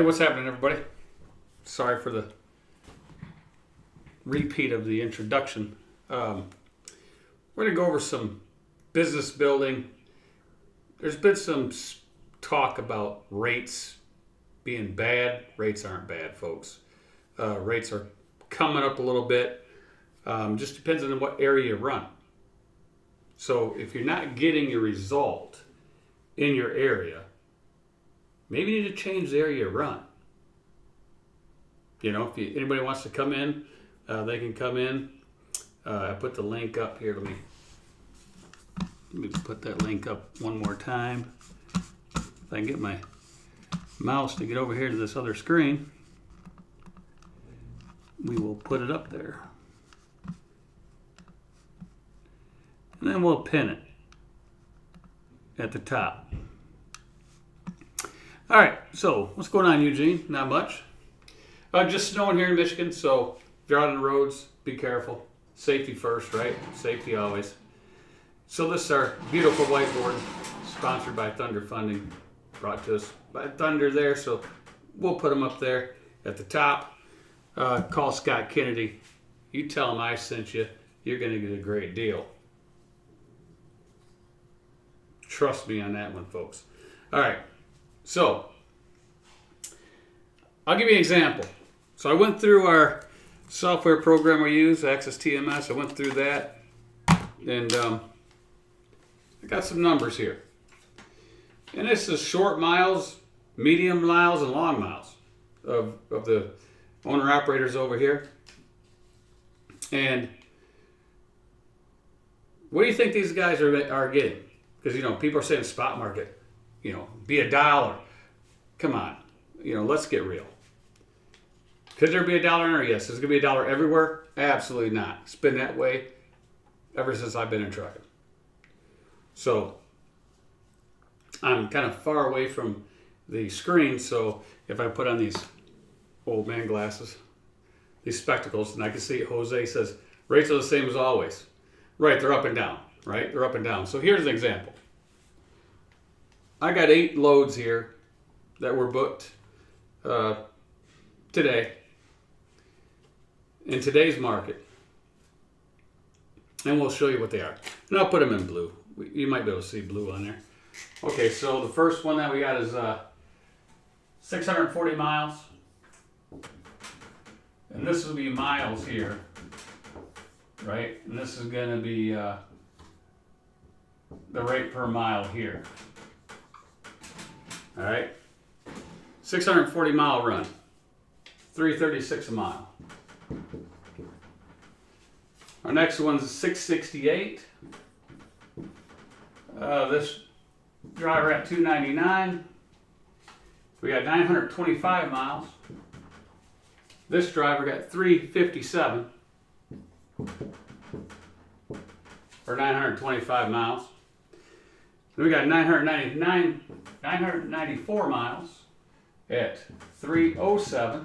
Hey, what's happening, everybody? Sorry for the repeat of the introduction. We're going to go over some business building. There's been some talk about rates being bad. Rates aren't bad, folks. Rates are coming up a little bit. Just depends on what area you run. So if you're not getting your result in your area, maybe you need to change the area you run. You know, if anybody wants to come in, they can come in. I put the link up here. Let me put that link up one more time. If I can get my mouse to get over here to this other screen, we will put it up there. And then we'll pin it at the top. All right, so what's going on, Eugene? Not much. Just snowing here in Michigan, so if you're out on the roads, be careful. Safety first, right? Safety always. So this is our beautiful whiteboard, sponsored by Thunder Funding, brought to us by Thunder there, so we'll put them up there at the top. Call Scott Kennedy. You tell him I sent you. You're going to get a great deal. Trust me on that one, folks. All right. So, I'll give you an example. So I went through our software program we use, AXISTMS. I went through that, and I got some numbers here. And this is short miles, medium miles, and long miles of the owner-operators over here. And what do you think these guys are getting? Because, you know, people are saying spot market, you know, be $1. Come on, you know, let's get real. Could there be $1 in there? Yes. Is it going to be $1 everywhere? Absolutely not. It's been that way ever since I've been in trucking. So I'm kind of far away from the screen, so if I put on these old man glasses, these spectacles, and I can see Jose says, rates are the same as always. Right, they're up and down, right? They're up and down. So here's an example. I got 8 loads here that were booked today in today's market. And we'll show you what they are. And I'll put them in blue. You might be able to see blue on there. Okay, so the first one that we got is 640 miles. And this will be miles here, right? And this is going to be the rate per mile here. All right, 640 mile run, $3.36 a mile. Our next one's 668. This driver at 299. We got 925 miles. This driver got 357 for 925 miles. Then we got 994 miles at 307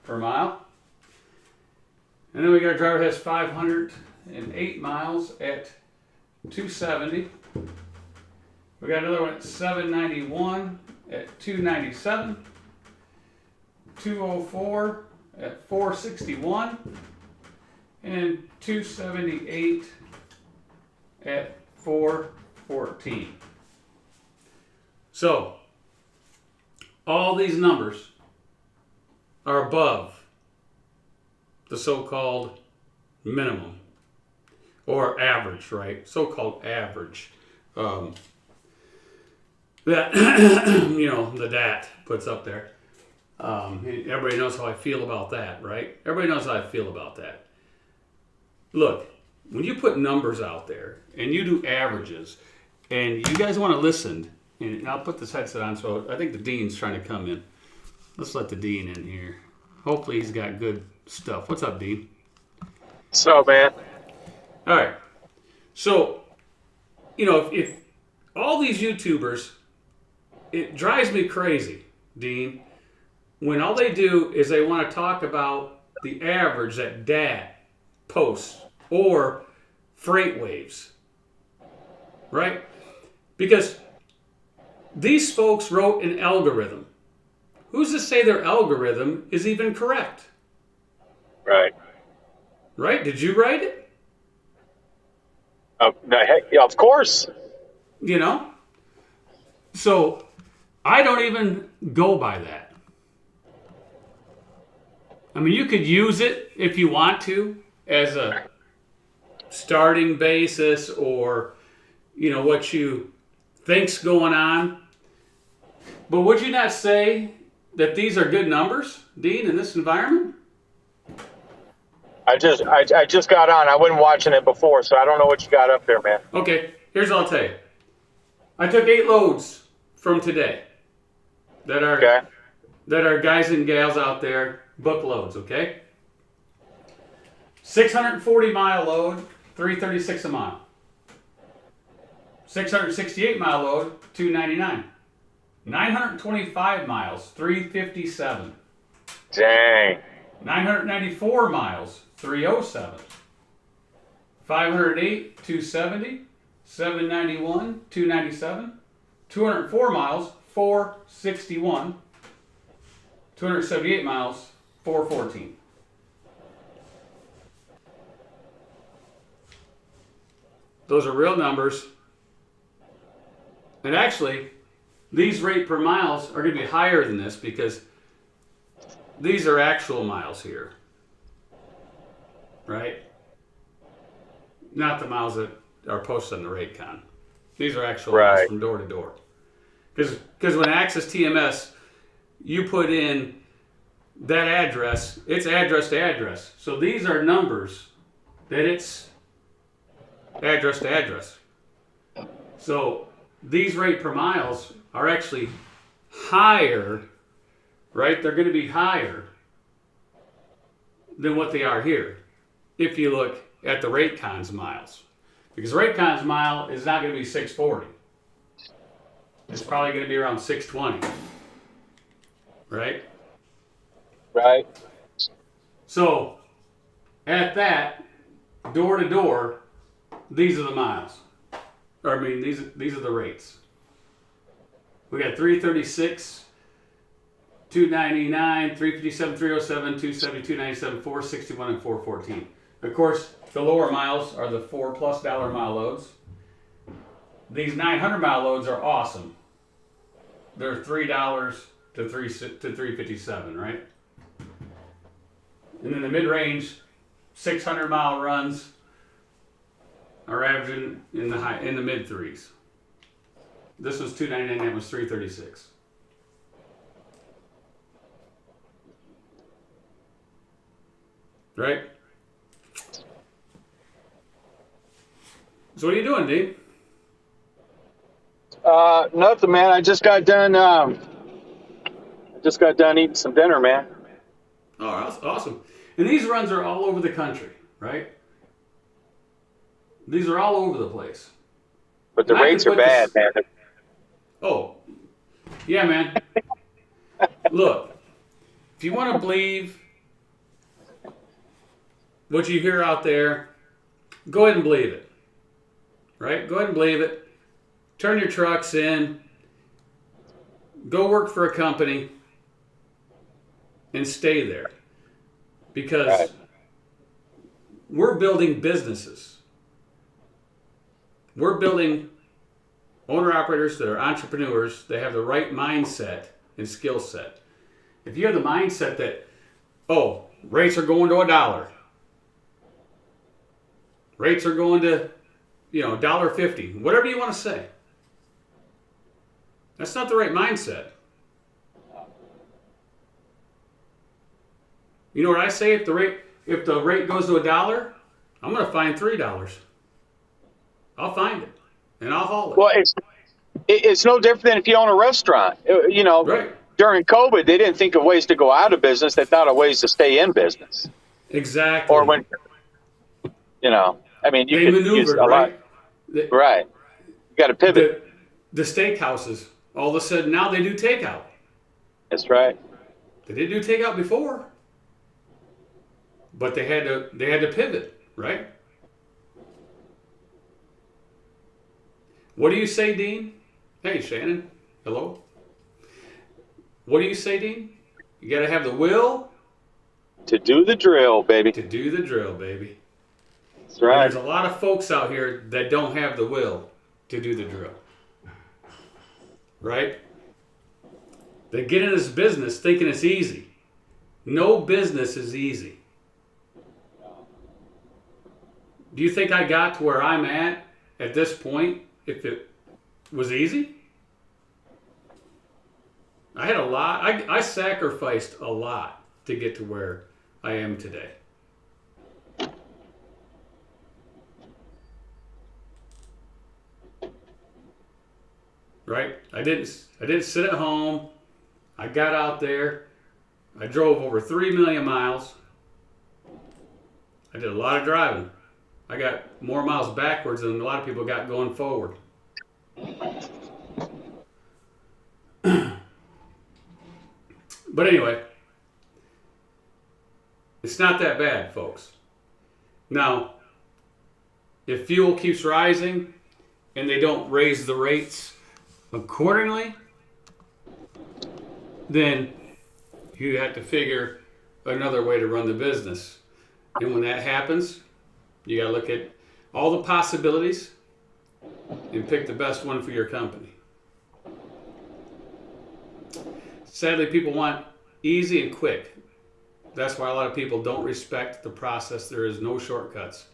per mile. And then we got a driver that has 508 miles at 270. We got another one at 791 at 297. 204 at 461. And 278 at 414. So, all these numbers are above the so-called minimum or average, right? So-called average that you know the DAT puts up there. Everybody knows how I feel about that, right? Everybody knows how I feel about that. Look, when you put numbers out there and you do averages, and you guys want to listen, and I'll put this headset on, so I think the dean's trying to come in. Let's let the dean in here. Hopefully he's got good stuff. What's up, Dean? What's up, man? All right. So, you know, if all these YouTubers, it drives me crazy, Dean, when all they do is they want to talk about the average that DAT posts or freight waves, right? Because these folks wrote an algorithm who's to say their algorithm is even correct? Right. Right? Did you write it? Yeah, of course. You know? So I don't even go by that. I mean, you could use it if you want to as a starting basis or, what you think's going on. But would you not say that these are good numbers, Dean, in this environment? I just got on. I wasn't watching it before, so I don't know what you got up there, man. Okay, here's what I'll tell you. I took 8 loads from today that are Okay. guys and gals out there, book loads, okay? 640-mile load, $336 a mile. 668-mile load, $299. 925 miles, $357. Dang. 994 miles, $307. 508, $270. 791, $297. 204 miles, $461. 278 miles, $414. Those are real numbers. And actually, these rate per miles are going to be higher than this because these are actual miles here. Right? Not the miles that are posted on the rate con. These are actual miles from door to door. Because when Access TMS, you put in that address, it's address to address. So these are numbers that it's address to address. So these rate per miles are actually higher, right? They're going to be higher than what they are here if you look at the rate cons miles. Because rate cons mile is not going to be 640. It's probably going to be around 620. Right? Right. So, at that, door to door, these are the miles. Or, I mean, these are the rates. We got 336, 299, 357, 307, 270, 297, 461, and 414. Of course, the lower miles are the $4+ mile loads. These 900-mile loads are awesome. They're $3 to $357, right? And then the mid-range 600-mile runs are averaging in the mid threes. This was $299. That was $336. Right? So what are you doing, Dean? Nothing, man. I just got done. Eating some dinner, man. Oh, awesome. And these runs are all over the country, right? These are all over the place. But the rates are bad, man. Oh, yeah, man. Look, if you want to believe what you hear out there, go ahead and believe it. Right? Go ahead and believe it. Turn your trucks in. Go work for a company and stay there. Because we're building businesses. We're building owner-operators that are entrepreneurs. They have the right mindset and skill set. If you have the mindset that, rates are going to $1. Rates are going to, $1.50. Whatever you want to say. That's not the right mindset. You know what I say? If the rate goes to $1, I'm going to find $3. I'll find it and I'll haul it. Well, it's no different than if you own a restaurant. Right. During COVID, they didn't think of ways to go out of business. They thought of ways to stay in business. Exactly. Or when, I mean, they maneuvered, right? Right. You got to pivot. The steakhouses, all of a sudden now they do takeout. That's right. They didn't do takeout before, but they had to pivot, right? What do you say, Dean? Hey, Shannon. Hello. What do you say, Dean? You got to have the will To do the drill, baby. to do the drill, baby. That's And right. there's a lot of folks out here that don't have the will to do the drill. Right? They get in this business thinking it's easy. No business is easy. Do you think I got to where I'm at this point if it was easy? I had a lot. I sacrificed a lot to get to where I am today. Right? I didn't sit at home. I got out there. I drove over 3 million miles. I did a lot of driving. I got more miles backwards than a lot of people got going forward. But anyway, it's not that bad, folks. Now, if fuel keeps rising and they don't raise the rates accordingly, then you have to figure another way to run the business. And when that happens, you got to look at all the possibilities and pick the best one for your company. Sadly, people want easy and quick. That's why a lot of people don't respect the process. There is no shortcuts.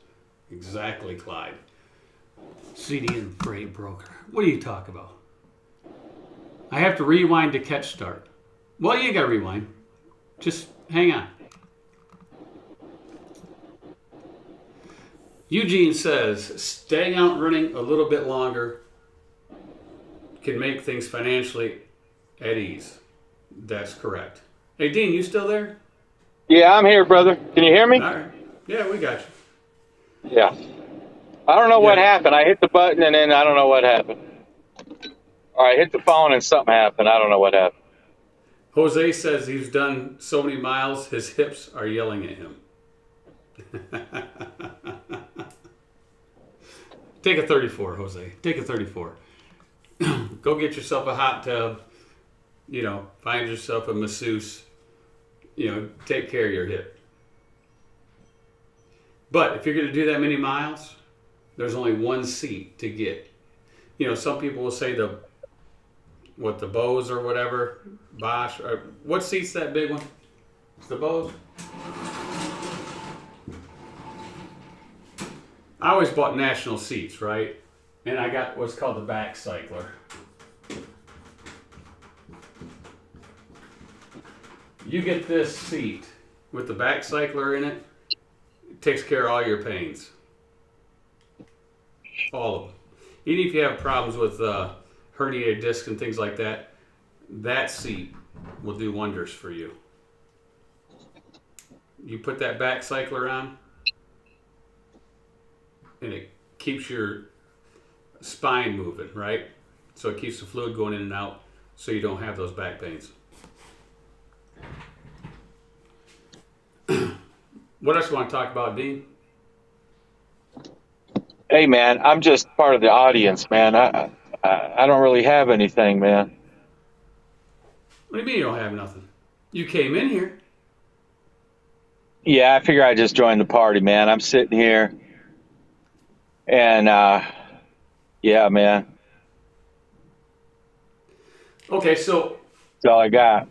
Exactly, Clyde. CDN freight broker. What do you talk about? I have to rewind to catch start. Well, you got to rewind. Just hang on. Eugene says, staying out running a little bit longer can make things financially at ease. That's correct. Hey, Dean, you still there? Yeah, I'm here, brother. Can you hear me? All right. Yeah, we got you. Yeah. I don't know what Yeah. happened. I hit the button and then I don't know what happened. All right, hit the phone and something happened. I don't know what happened. Jose says he's done so many miles, his hips are yelling at him. Take a 34, Jose. Take a 34. Go get yourself a hot tub. You know, find yourself a masseuse. You know, take care of your hip. But if you're going to do that many miles, there's only one seat to get. You know, some people will say the Bose or whatever, Bosch. Or, what seat's that big one? It's the Bose. I always bought National seats, right? And I got what's called the back cycler. You get this seat with the back cycler in it, it takes care of all your pains. All of them. Even if you have problems with herniated discs and things like that, that seat will do wonders for you. You put that back cycler on, and it keeps your spine moving, right? So it keeps the fluid going in and out so you don't have those back pains. What else you want to talk about, Dean? Hey, man, I'm just part of the audience, man. I don't really have anything, man. What do you mean you don't have nothing? You came in here. Yeah, I figure I just joined the party, man. I'm sitting here, and yeah, man, Okay, so, that's all I got.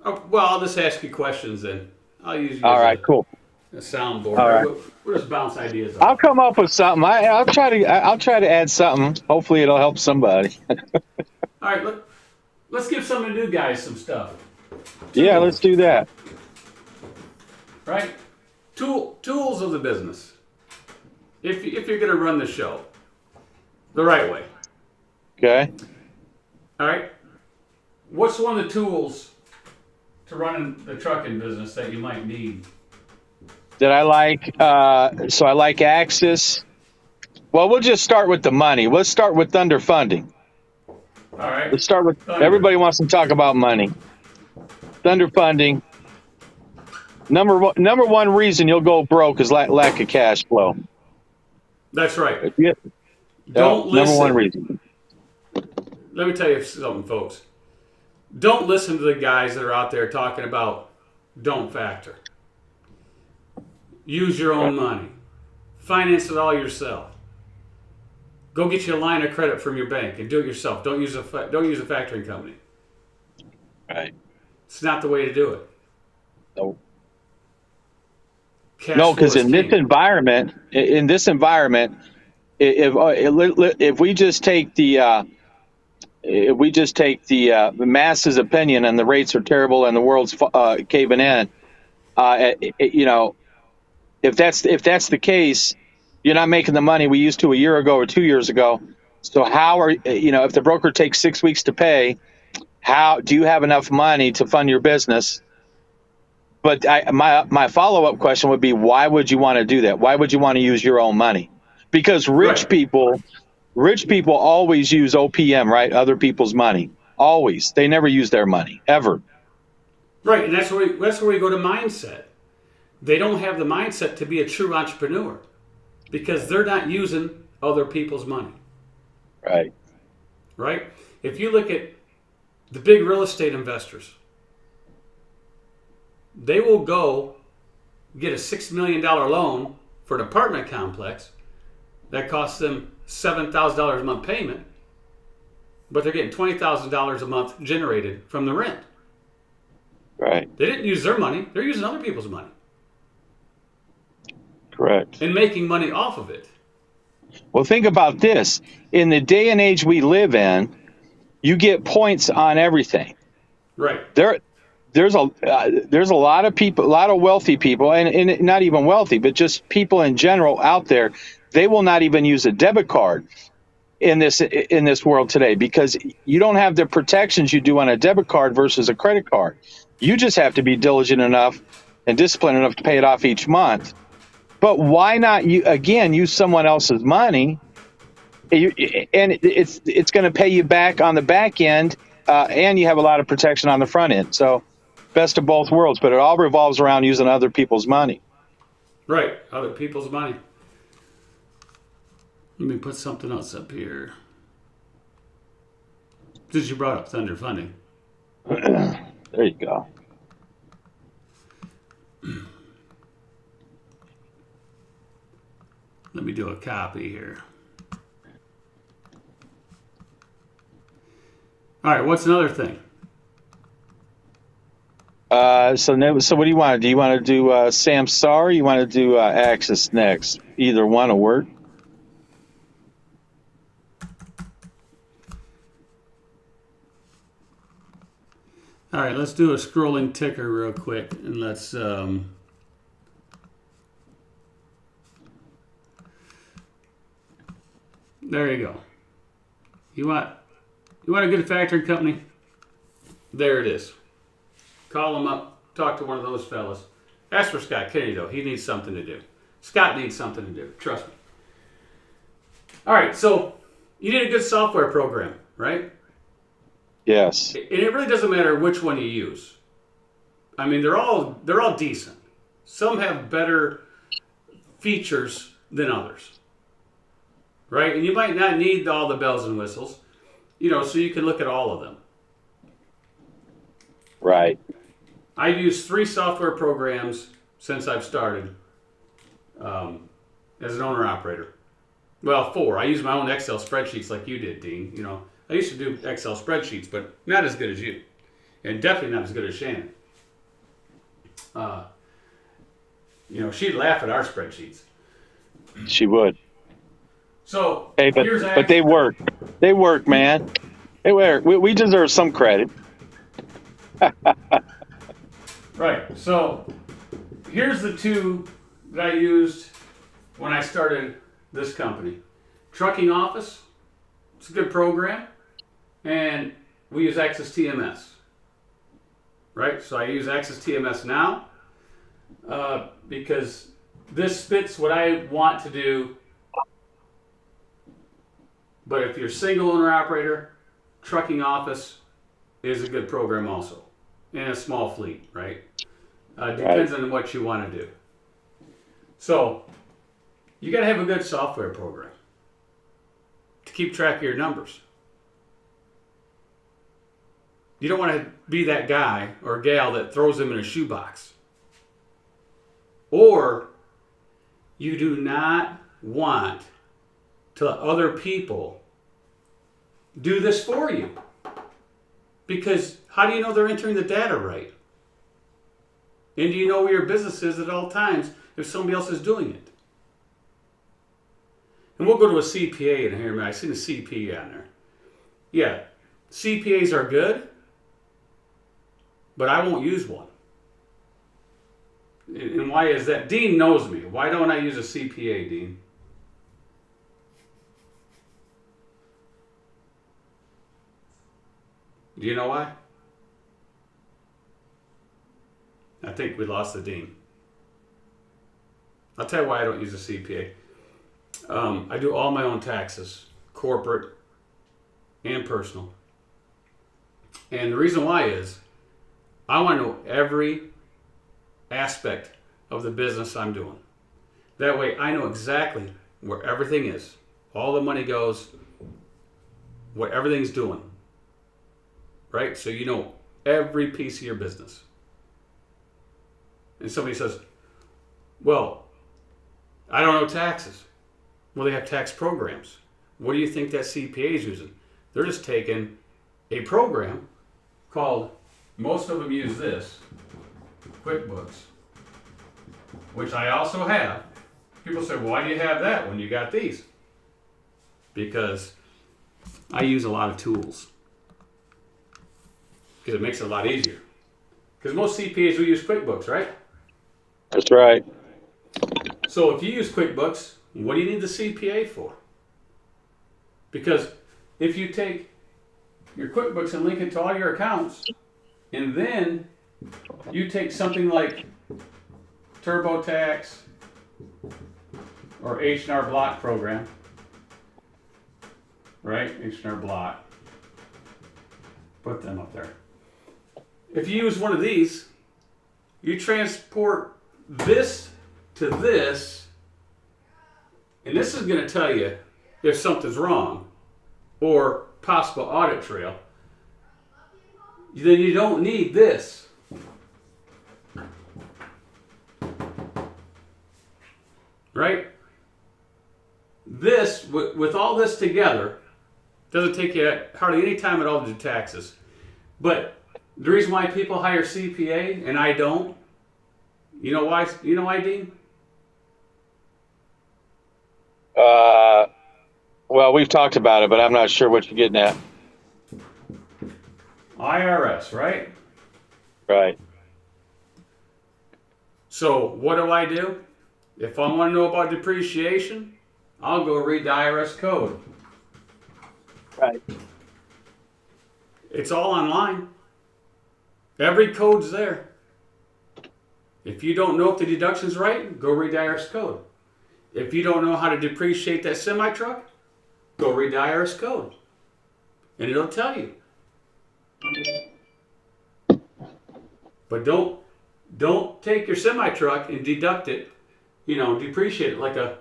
well, I'll just ask you questions then. I'll use you All as right, cool. a soundboard. All right. We'll just bounce ideas I'll off. come up with something. I'll try to add something. Hopefully, it'll help somebody. All right, let's give some of the new guys some stuff. Yeah, let's do that. Right? Tools of the business. If you're going to run the show the right way. Okay. All right? What's one of the tools to running the trucking business that you might need? That I like. So I like Axis. Well, we'll just start with the money. Let's start with underfunding. All right. Let's start with Thunder. everybody wants to talk about money. Underfunding. Number one reason you'll go broke is lack of cash flow. That's right. Yeah. Don't listen. Number one reason. Let me tell you something, folks. Don't listen to the guys that are out there talking about don't factor. Use your own money. Finance it all yourself. Go get you a line of credit from your bank and do it yourself. Don't use a factoring company. Right. It's not the way to do it. No. Cash No, flow because is in this king. environment, if we just take the masses' opinion and the rates are terrible and the world's caving in, you know, if that's the case, you're not making the money we used to a year ago or 2 years ago. So if the broker takes 6 weeks to pay, how do you have enough money to fund your business? But my follow-up question would be, why would you want to do that? Why would you want to use your own money? Because rich Right. people always use OPM, right? Other people's money. Always. They never use their money, ever. Right, and that's where we go to mindset. They don't have the mindset to be a true entrepreneur because they're not using other people's money. Right. Right? If you look at the big real estate investors, they will go get a $6 million loan for an apartment complex that costs them $7,000 a month payment, but they're getting $20,000 a month generated from the rent. Right. They didn't use their money, they're using other people's money Correct. and making money off of it. Well, think about this. In the day and age we live in, you get points on everything. Right. There's a lot of people, a lot of wealthy people, and not even wealthy, but just people in general out there. They will not even use a debit card in this world today because you don't have the protections you do on a debit card versus a credit card. You just have to be diligent enough and disciplined enough to pay it off each month. But why not use someone else's money? And it's going to pay you back on the back end, and you have a lot of protection on the front end. So, best of both worlds. But it all revolves around using other people's money. Right. Other people's money. Let me put something else up here. Since you brought up Thunder Funding. There you go. Let me do a copy here. All right, what's another thing? So what do you want to do? You want to do Samsara or you want to do Axis next? Either one will work. All right, let's do a scrolling ticker real quick, and let's there you go. You want a good factoring company? There it is. Call them up, talk to one of those fellas. Ask for Scott Kennedy, though. He needs something to do. Scott needs something to do. Trust me. All right, so you need a good software program, right? Yes. And it really doesn't matter which one you use. I mean, they're all decent. Some have better features than others, right? And you might not need all the bells and whistles, so you can look at all of them. Right. I've used 3 software programs since I've started as an owner-operator. Well, 4. I use my own Excel spreadsheets like you did, Dean. I used to do Excel spreadsheets, but not as good as you. And definitely not as good as Shannon. She'd laugh at our spreadsheets. She would. So, hey, but they work. They work, man. They work. We deserve some credit. Right. So, here's the 2 that I used when I started this company. Trucking Office. It's a good program. And we use AXISTMS. Right? So I use AXISTMS now because this fits what I want to do. But if you're single owner operator, Trucking Office is a good program also. In a small fleet, right? Depends on what you want to do. So you got to have a good software program to keep track of your numbers. You don't want to be that guy or gal that throws them in a shoebox. Or you do not want to let other people do this for you. Because how do you know they're entering the data right? And do you know where your business is at all times if somebody else is doing it? And we'll go to a CPA in here. I seen a CPA on there. Yeah, CPAs are good, but I won't use one. And why is that? Dean knows me. Why don't I use a CPA, Dean? Do you know why? I think we lost the Dean. I'll tell you why I don't use a CPA. I do all my own taxes, corporate and personal. And the reason why is I want to know every aspect of the business I'm doing. That way I know exactly where everything is, all the money goes, what everything's doing. Right? So you know every piece of your business. And somebody says, well, I don't know taxes. Well, they have tax programs. What do you think that CPA is using? They're just taking a program called, most of them use this, QuickBooks, which I also have. People say, why do you have that when you got these? Because I use a lot of tools. Because it makes it a lot easier. Because most CPAs will use QuickBooks, right? That's right. So if you use QuickBooks, what do you need the CPA for? Because if you take your QuickBooks and link it to all your accounts, and then you take something like TurboTax or H&R Block program, right? H&R Block. Put them up there. If you use one of these, you transport this to this, and this is going to tell you if something's wrong or possible audit trail. Then you don't need this. Right? This, with all this together, doesn't take you hardly any time at all to do taxes. But the reason why people hire CPA and I don't, you know why? You know why, Dean? Well, we've talked about it, but I'm not sure what you're getting at. IRS, right? Right. So what do? If I want to know about depreciation, I'll go read the IRS code. Right. It's all online. Every code's there. If you don't know if the deduction's right, go read the IRS code. If you don't know how to depreciate that semi-truck, go read the IRS code. And it'll tell you. But don't take your semi-truck and deduct it, depreciate it like a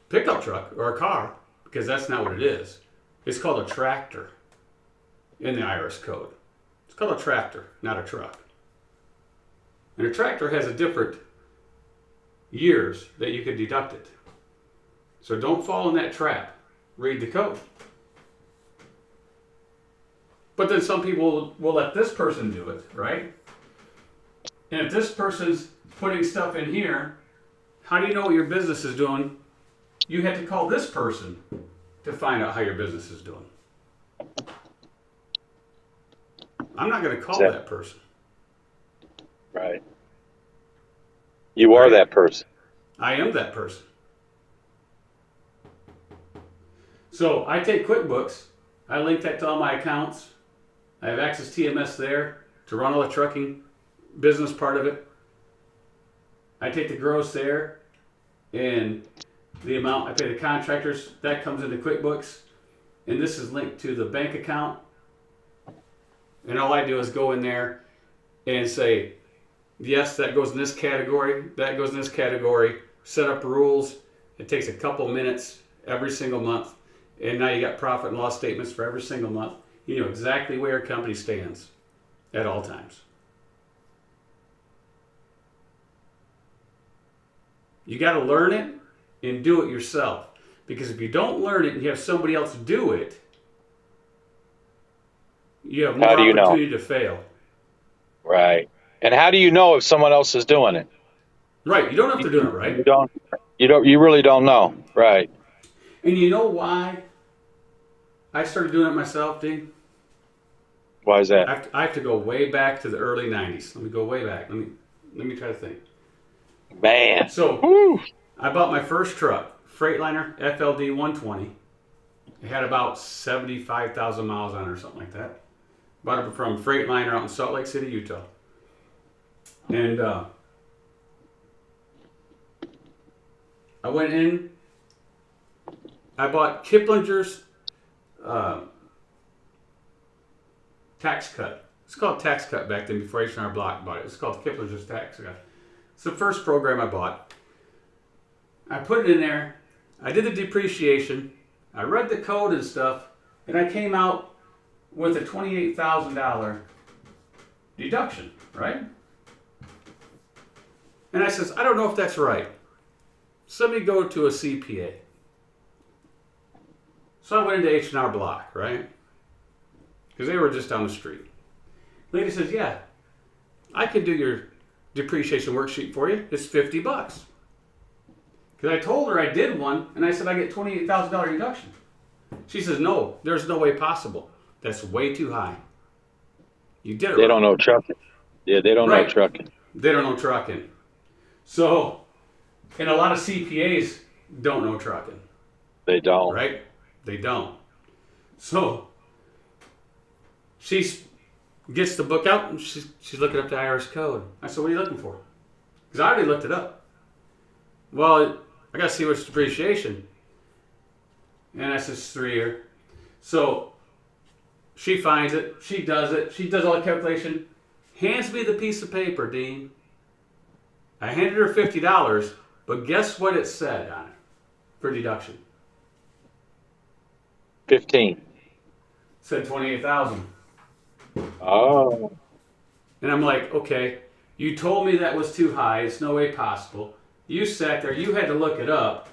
pickup truck or a car, because that's not what it is. It's called a tractor in the IRS code. It's called a tractor, not a truck. And a tractor has a different years that you can deduct it. So don't fall in that trap. Read the code. But then some people will let this person do it, right? And if this person's putting stuff in here, how do you know what your business is doing? You have to call this person to find out how your business is doing. I'm not going to call that person. Right. You are that person. I am that person. So I take QuickBooks, I link that to all my accounts. I have AXISTMS there to run all the trucking business part of it. I take the gross there, and the amount I pay the contractors, that comes into QuickBooks, and this is linked to the bank account. And all I do is go in there and say, yes, that goes in this category, that goes in this category, set up rules. It takes a couple minutes every single month. And now you got profit and loss statements for every single month. You know exactly where your company stands. at all times. You got to learn it and do it yourself. Because if you don't learn it and you have somebody else do it, you have more How do you know? opportunity to fail. Right. And how do you know if someone else is doing it? Right. You don't know if they're doing it right. You really don't know. Right. And you know why I started doing it myself, Dean? Why is that? I have to go way back to the early 90s. Let me go way back. Let me try to think. Man. So, Woo. I bought my first truck, Freightliner FLD 120. It had about 75,000 miles on it or something like that. Bought it from Freightliner out in Salt Lake City, Utah. And I went in. I bought Kiplinger's tax cut. It's called tax cut back then before H&R Block bought it. It's called Kiplinger's tax cut. It's the first program I bought. I put it in there. I did the depreciation. I read the code and stuff, and I came out with a $28,000 deduction, right? And I says, I don't know if that's right. So let me go to a CPA. So I went into H&R Block, right? Because they were just down the street. Lady says, yeah, I can do your depreciation worksheet for you. It's $50. Because I told her I did one, and I said I get $28,000 deduction. She says, no, there's no way possible. That's way too high. You did it They right. don't know trucking. Yeah, they don't know trucking. They don't know trucking. So, and a lot of CPAs don't know trucking. They don't. Right? They don't. So, she gets the book out and she's looking up the IRS code. I said, what are you looking for? Because I already looked it up. Well, I got to see what's depreciation. And I said, it's 3 year. So, she finds it. She does it. She does all the calculation. Hands me the piece of paper, Dean. I handed her $50, but guess what it said on it for deduction? 15. It said 28,000. Oh. And I'm like, okay, you told me that was too high. It's no way possible. You sat there. You had to look it up.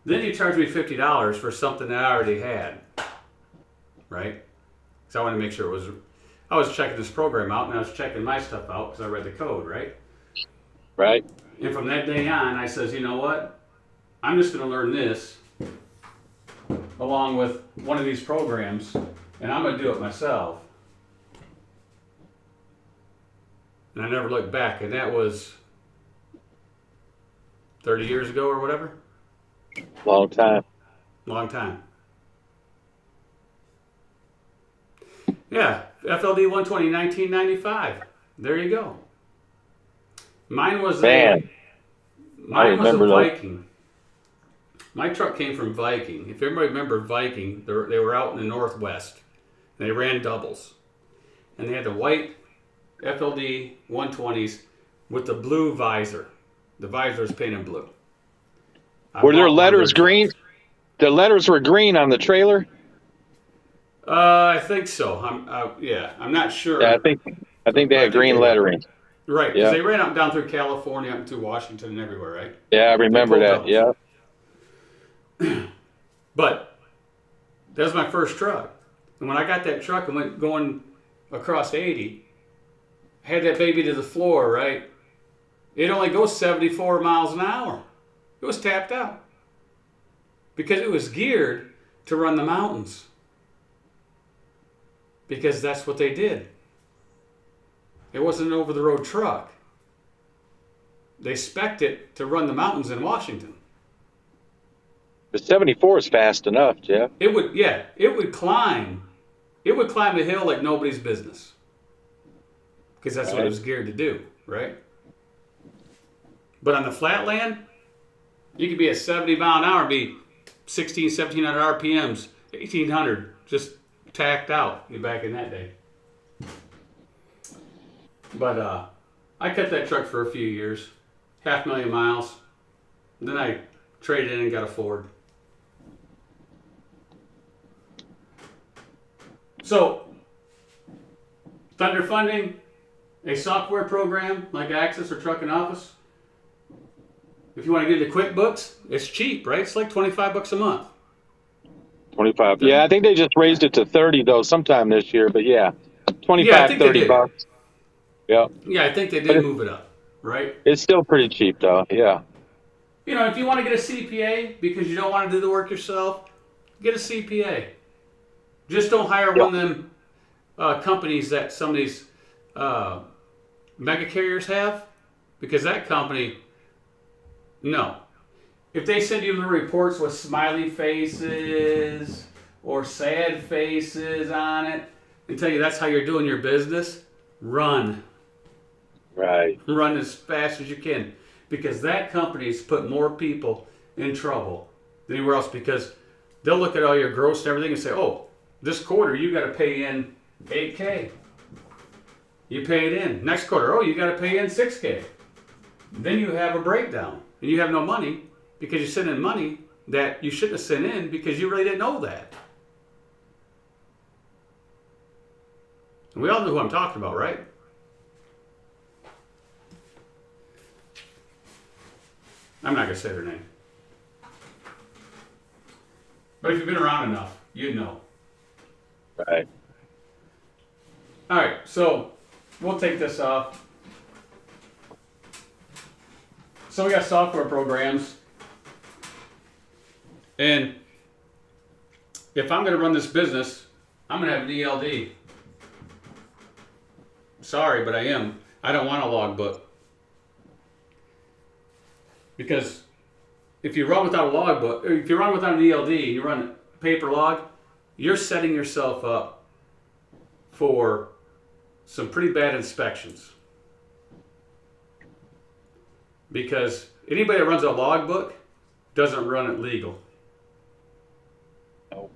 Then you charged me $50 for something that I already had. Right? Because I wanted to make sure it was... I was checking this program out, and I was checking my stuff out because I read the code, right? Right. And from that day on, I says, you know what? I'm just going to learn this along with one of these programs, and I'm going to do it myself. And I never looked back, and that was 30 years ago or whatever. Long time. Long time. Yeah, FLD 120, 1995. There you go. Mine was a Viking. My truck came from Viking. If everybody remember Viking, they were out in the Northwest. They ran doubles. And they had the white FLD 120s with the blue visor. The visor is painted blue. Were their letters green? The letters were green on the trailer? I think so. I'm not sure. Yeah, I think they had green lettering. Right, because they ran up and down through California, up through Washington and everywhere, right? Yeah, I remember that, yeah. But that was my first truck. And when I got that truck and went going across 80, I had that baby to the floor, right? It only goes 74 miles an hour. It was tapped out. Because it was geared to run the mountains. Because that's what they did. It wasn't an over-the-road truck. They spec'd it to run the mountains in Washington. But 74 is fast enough, Jeff. It would climb. It would climb a hill like nobody's business. Because that's what it was geared to do, right? But on the flat land, you could be at 70 mile an hour and be 1,700 RPMs, 1,800, just tacked out back in that day. But I kept that truck for a few years, 500,000 miles. Then I traded in and got a Ford. So Thunder funding, a software program like Axis or Trucking Office. If you want to get into QuickBooks, it's cheap, right? It's like $25 a month. 25. Yeah, I think they just raised it to 30 though sometime this year, but yeah, Yeah, I 25, think they 30 did. bucks. Yeah. Yeah, I think they But did move it up, right? it's still pretty cheap though. Yeah. You know, if you want to get a CPA because you don't want to do the work yourself, get a CPA. Just don't hire Yeah. one of them companies that some of these mega carriers have, because that company, no. If they send you the reports with smiley faces or sad faces on it and tell you that's how you're doing your business, run. Right. Run as fast as you can, because that company's put more people in trouble than anywhere else, because they'll look at all your gross and everything and say, oh, this quarter you got to pay in $8K. You pay it in. Next quarter, oh, you got to pay in $6K. Then you have a breakdown and you have no money because you sent in money that you shouldn't have sent in because you really didn't know that. And we all know who I'm talking about, right? I'm not going to say their name. But if you've been around enough, you'd know. Right. All right, so we'll take this off. So we got software programs. And if I'm going to run this business, I'm going to have an ELD. Sorry, but I am. I don't want a logbook. Because if you run without a logbook, or if you run without an ELD, you run a paper log, you're setting yourself up for some pretty bad inspections. Because anybody that runs a logbook doesn't run it legal. No.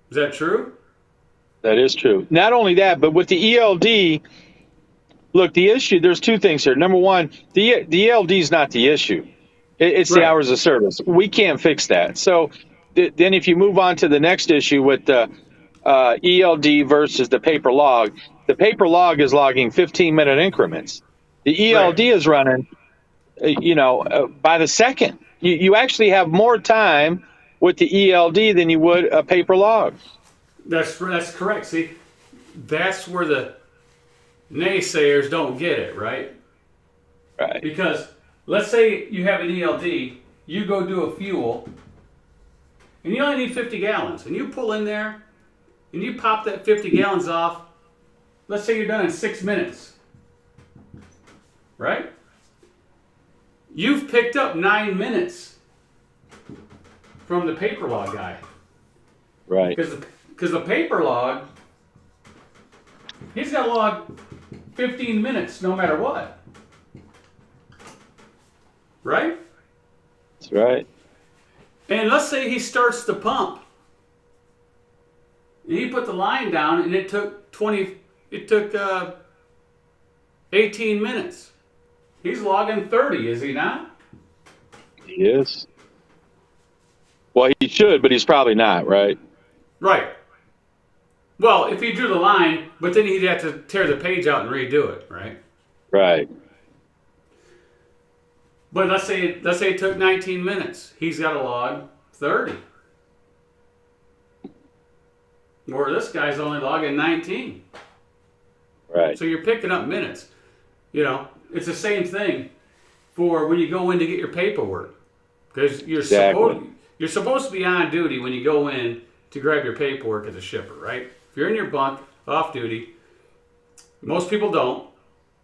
Is that true? That is true. Not only that, but with the ELD, look, the issue, there's two things here. Number one, the ELD is not the issue. It's the Right. hours of service. We can't fix that. So then if you move on to the next issue with the ELD versus the paper log is logging 15-minute increments. The ELD Right. is running, by the second. You actually have more time with the ELD than you would a paper log. That's correct. See, that's where the naysayers don't get it, right? Right. Because let's say you have an ELD, you go do a fuel, and you only need 50 gallons, and you pull in there, and you pop that 50 gallons off. Let's say you're done in 6 minutes, right? You've picked up 9 minutes from the paper log guy. Right. Because the paper log, he's got to log 15 minutes no matter what. Right? That's right. And let's say he starts the pump. And he put the line down and it took 18 minutes. He's logging 30, is he not? He is. Well, he should, but he's probably not, right? Right. Well, if he drew the line, but then he'd have to tear the page out and redo it, right? Right. But let's say it took 19 minutes. He's got to log 30. Where this guy's only logging 19. Right. So you're picking up minutes. It's the same thing for when you go in to get your paperwork. Because you're supposed to be on duty when you go in to grab your paperwork as a shipper, right? If you're in your bunk, off duty, most people don't,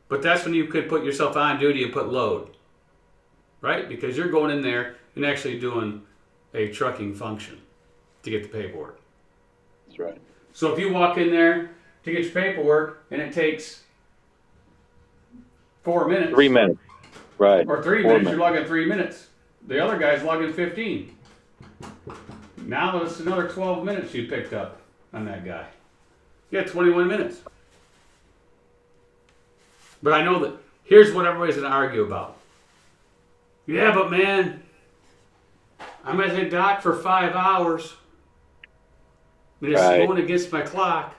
but that's when you could put yourself on duty and put load, right? Because you're going in there and actually doing a trucking function to get the paperwork. That's right. So if you walk in there to get your paperwork and it takes 4 minutes. 3 minutes. Right. Or 3 minutes, you're logging 3 minutes. The other guy's logging 15. Now that's another 12 minutes you picked up on that guy. You got 21 minutes. But I know that here's what everybody's going to argue about. Yeah, but man, I'm at the dock for 5 hours. And it's Right. going against my clock.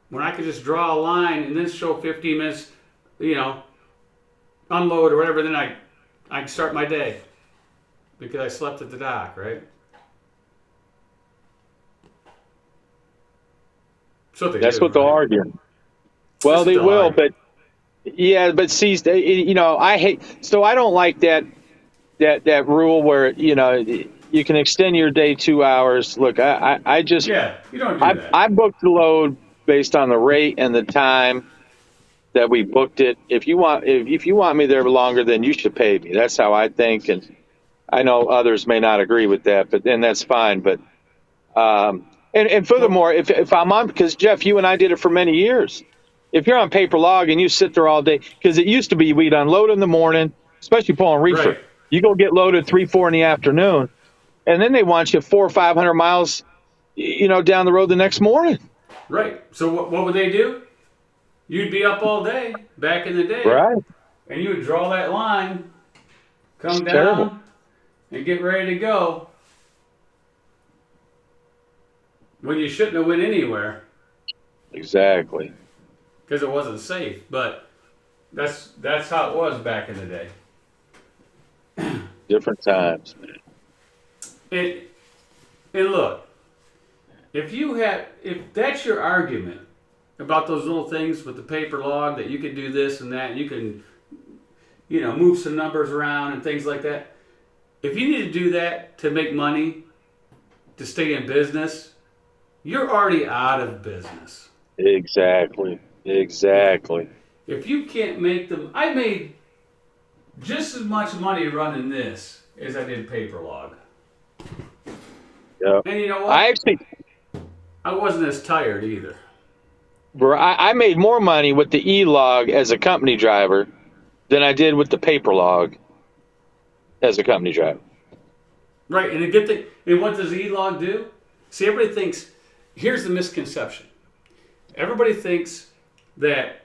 when I could just draw a line and then show 15 minutes, unload or whatever, then I can start my day because I slept at the dock, right? That's what they'll argue. Well, they will, but see, I hate. So I don't like that rule where you can extend your day 2 hours. Look, I just you don't do that. I booked the load based on the rate and the time that we booked it. If you want me there longer, then you should pay me. That's how I think, and I know others may not agree with that, but then that's fine. But and furthermore, if I'm on, because Jeff, you and I did it for many years. If you're on paper log and you sit there all day, because it used to be we'd unload in the morning, especially pulling reefer. Right. You go get loaded 3-4 in the afternoon, and then they want you 400 or 500 miles, down the road the next morning. Right. So what would they do? You'd be up all day back in the day, right? And you would draw that line, come It's down, terrible. and get ready to go. When you shouldn't have went anywhere. Exactly. Because it wasn't safe, but that's how it was back in the day. Different times, man. And look, if that's your argument about those little things with the paper log that you can do this and that, and you can, move some numbers around and things like that. If you need to do that to make money, to stay in business, you're already out of business. Exactly. If you can't make them, I made just as much money running this as I did paper log. Yeah. And you know what? I wasn't as tired either. Bro, I made more money with the e-log as a company driver than I did with the paper log as a company driver. Right, and a good thing. And what does e-log do? See, everybody thinks. Here's the misconception. Everybody thinks that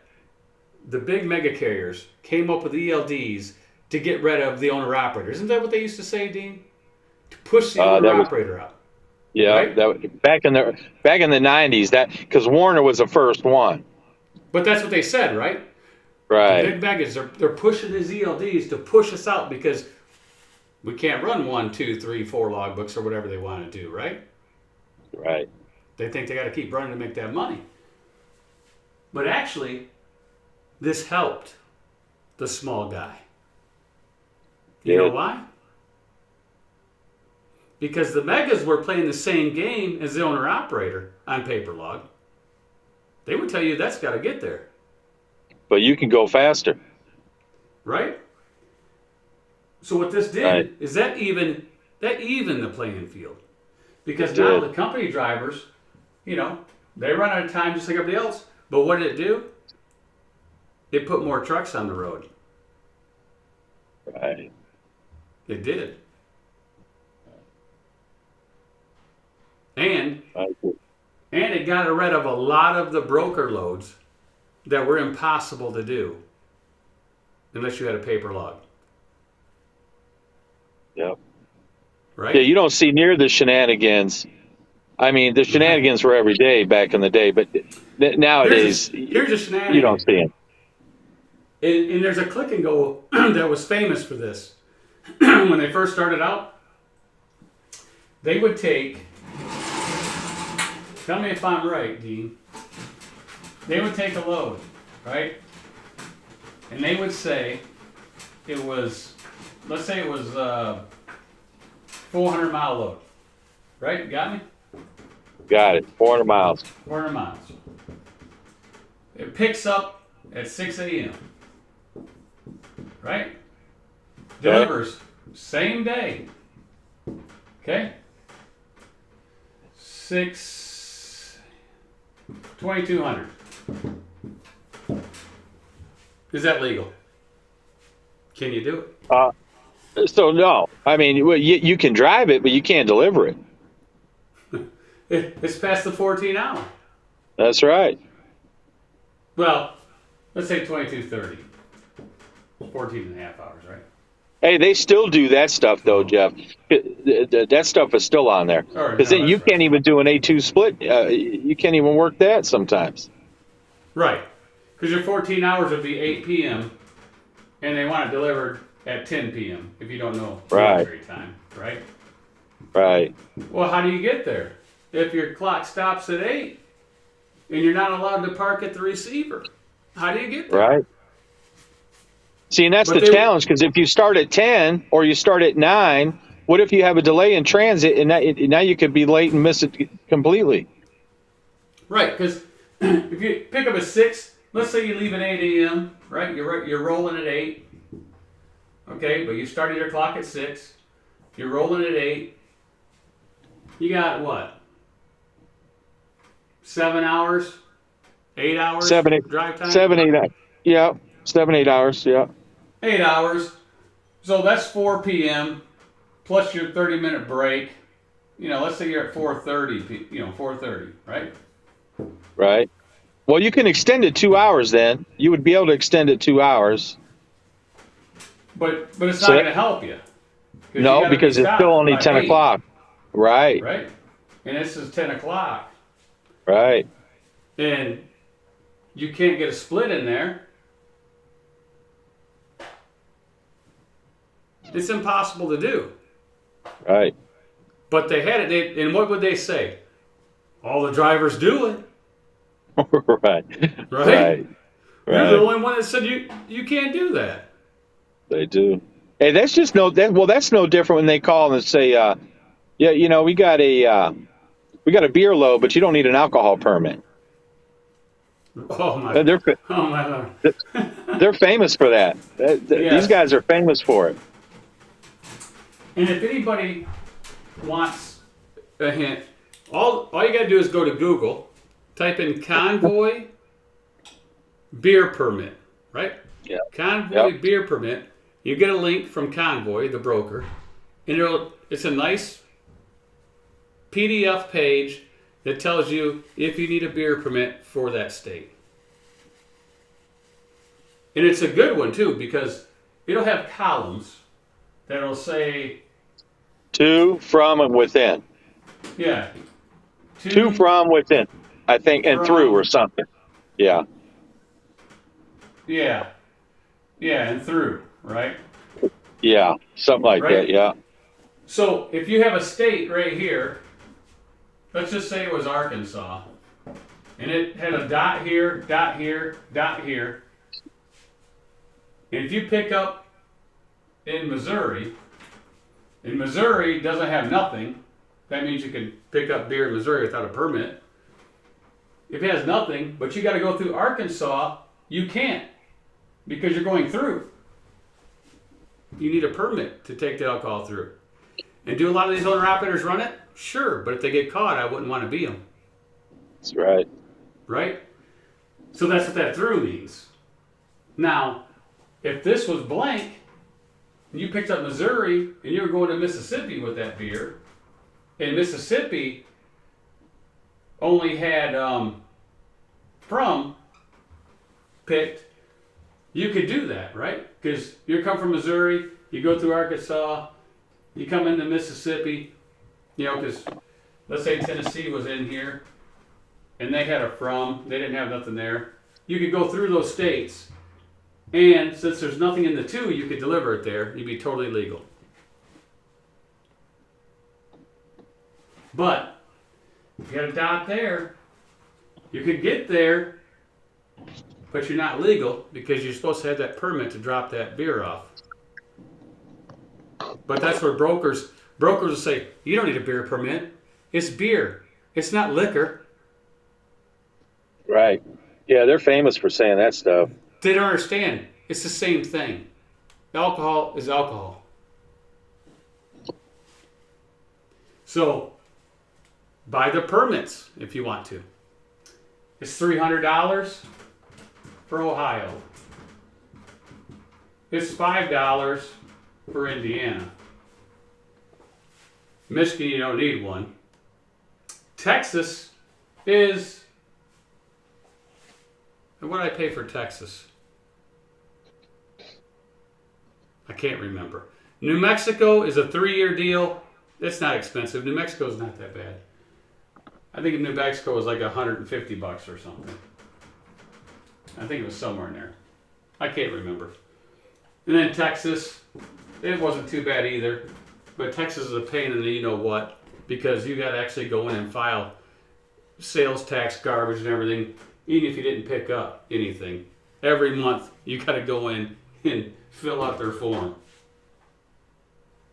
the big mega carriers came up with ELDs to get rid of the owner-operator. Isn't that what they used to say, Dean? To push the owner-operator out. Yeah, right? Back in the 90s, that because Warner was the first one. But that's what they said, right? Right. The big megas, they're pushing these ELDs to push us out because we can't run 1, 2, 3, 4 logbooks or whatever they want to do, right? Right. They think they got to keep running to make that money. But actually, this helped the small guy. You know why? Because the megas were playing the same game as the owner-operator on paper log. They would tell you that's got to get there. But you can go faster. Right? So what this did is that evened the playing field. Because now the company drivers, they run out of time just like everybody else. But what did it do? It put more trucks on the road. Right. It did. And it got rid of a lot of the broker loads that were impossible to do unless you had a paper log. Yep. Right? Yeah, you don't see near the shenanigans. I mean, the shenanigans were every day back in the day, but nowadays, here's a shenanigan. You don't see them. And there's a click and go that was famous for this. When they first started out, they would take, tell me if I'm right, Dean. They would take a load, right? And they would say it was, let's say it was 400 mile load, right? Got me? Got it. 400 miles. 400 miles. It picks up at 6 a.m., right? Delivers same day. Okay? 2,200. Is that legal? Can you do it? So no. I mean, you can drive it, but you can't deliver it. It's past the 14 hour. That's right. Well, let's say 22:30. 14 and a half hours, right? Hey, they still do that stuff, though, Jeff. That stuff is still on there. Because then you can't even do an A2 split. You can't even work that sometimes. Right. Because your 14 hours would be 8 p.m. and they want it delivered at 10 p.m. if you don't know Right. delivery time, right? Right. Well, how do you get there? If your clock stops at 8 and you're not allowed to park at the receiver, how do you get there? Right. See, and that's But the challenge, because if you start at 10 or you start at 9, what if you have a delay in transit and now you could be late and miss it completely? Right, because if you pick up at 6, let's say you leave at 8 a.m., right? You're rolling at 8. Okay, but you started your clock at 6. You're rolling at 8. You got what? 7 hours? 8 hours 7, 8, drive time? 7, 8, yeah, 7, 8 hours, yeah. 8 hours. So that's 4 p.m. plus your 30-minute break. Let's say you're at 4:30. 4:30, right? Right. Well, you can extend it 2 hours then. You would be able to extend it 2 hours. But it's not going to help you. No, because it's still only 10 o'clock. Right. Right. And this is 10 o'clock. Right. And you can't get a split in there. It's impossible to do. Right. But they had it. And what would they say? All the drivers do it. Right. Right? Right. You're the only one that said you can't do that. They do. Hey, that's just that's no different when they call and say, yeah, we got a beer load, but you don't need an alcohol permit. Oh my! They're Oh my Lord! they're famous for that. Yes. These guys are famous for it. And if anybody wants a hint, all you got to do is go to Google, type in convoy beer permit, right? Yeah. Convoy beer permit. You get a link from Convoy, the broker, and it's a nice PDF page that tells you if you need a beer permit for that state. And it's a good one too, because it'll have columns that'll say To, from, and within. Yeah. To, from, within, I think, and through or something. Yeah. Yeah. Yeah, and through, right? Yeah, something like Right. that, yeah. So if you have a state right here, let's just say it was Arkansas, and it had a dot here, dot here, dot here. And if you pick up in Missouri doesn't have nothing, that means you can pick up beer in Missouri without a permit. If it has nothing, but you got to go through Arkansas, you can't, because you're going through. You need a permit to take the alcohol through. And do a lot of these owner operators run it? Sure, but if they get caught, I wouldn't want to be them. That's right. Right? So that's what that through means. Now, if this was blank, and you picked up Missouri, and you were going to Mississippi with that beer, and Mississippi only had from picked, you could do that, right? Because you come from Missouri, you go through Arkansas, you come into Mississippi, because let's say Tennessee was in here, and they had a from, they didn't have nothing there. You could go through those states, and since there's nothing in the two, you could deliver it there. You'd be totally legal. But if you had a dot there, you could get there, but you're not legal because you're supposed to have that permit to drop that beer off. But that's where brokers will say, you don't need a beer permit. It's beer. It's not liquor. Right. Yeah, they're famous for saying that stuff. They don't understand. It's the same thing. Alcohol is alcohol. So, buy the permits if you want to. It's $300 for Ohio. It's $5 for Indiana. Michigan, you don't need one. Texas is... What did I pay for Texas? I can't remember. New Mexico is a 3-year deal. It's not expensive. New Mexico's not that bad. I think New Mexico was like $150 or something. I think it was somewhere in there. I can't remember. And then Texas, it wasn't too bad either. But Texas is a pain in the you know what, because you got to actually go in and file sales tax garbage and everything, even if you didn't pick up anything. Every month you got to go in and fill out their form.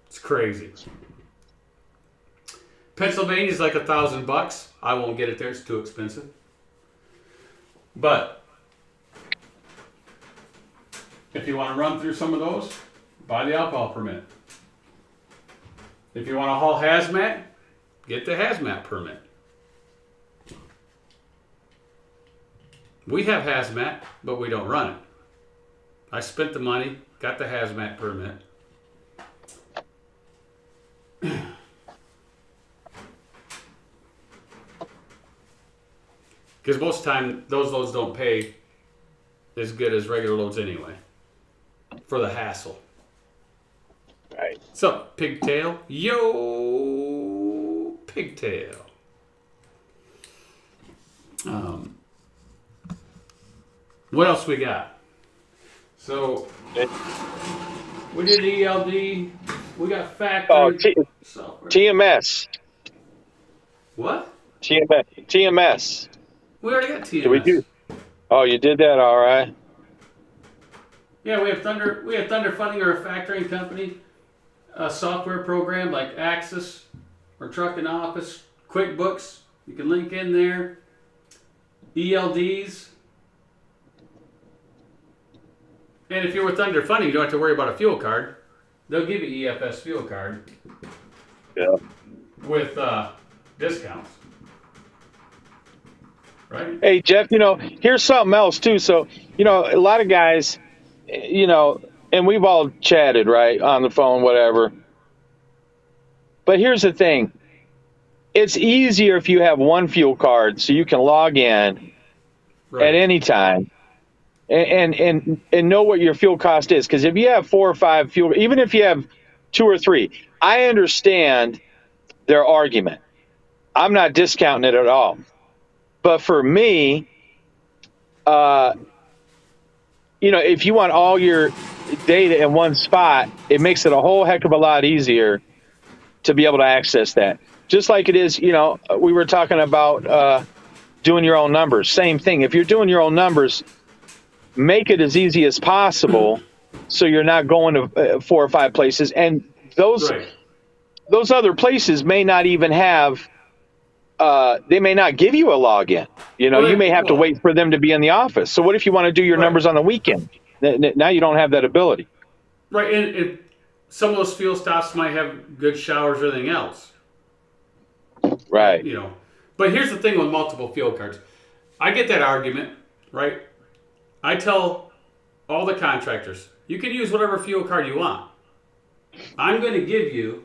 It's crazy. Pennsylvania's like $1,000. I won't get it there; it's too expensive. But if you want to run through some of those, buy the alcohol permit. If you want to haul hazmat, get the hazmat permit. We have hazmat, but we don't run it. I spent the money, got the hazmat permit. Because most of the time, those loads don't pay as good as regular loads anyway, for the hassle. Right. What's up, Pigtail? Yo, Pigtail. What else we got? So, we did ELD. We got factory software. TMS. What? TMS. We already got TMS. Did we do? Oh, you did that, all right. Yeah, we have Thunder. We have Thunder Funding, or a factoring company, a software program like Axis or Trucking Office, QuickBooks. You can link in there. ELDs. And if you're with Thunder Funding, you don't have to worry about a fuel card. They'll give you EFS fuel card. Yeah. With discounts. Right? Hey, Jeff, here's something else, too. So, a lot of guys, and we've all chatted, right, on the phone, whatever. But here's the thing. It's easier if you have one fuel card so you can log in at any time and know what your fuel cost is. Because if you have 4 or 5 fuel, even if you have 2 or 3, I understand their argument. I'm not discounting it at all. But for me, if you want all your data in one spot, it makes it a whole heck of a lot easier to be able to access that. Just like it is, we were talking about doing your own numbers. Same thing. If you're doing your own numbers, make it as easy as possible so you're not going to 4 or 5 places. And those other places may not even have they may not give you a login. You may have to wait for them to be in the office. So what if you want to do your numbers on the weekend? Now you don't have that ability. Right, and some of those fuel stops might have good showers or anything else. Right. But here's the thing with multiple fuel cards. I get that argument, right? I tell all the contractors, you can use whatever fuel card you want. I'm going to give you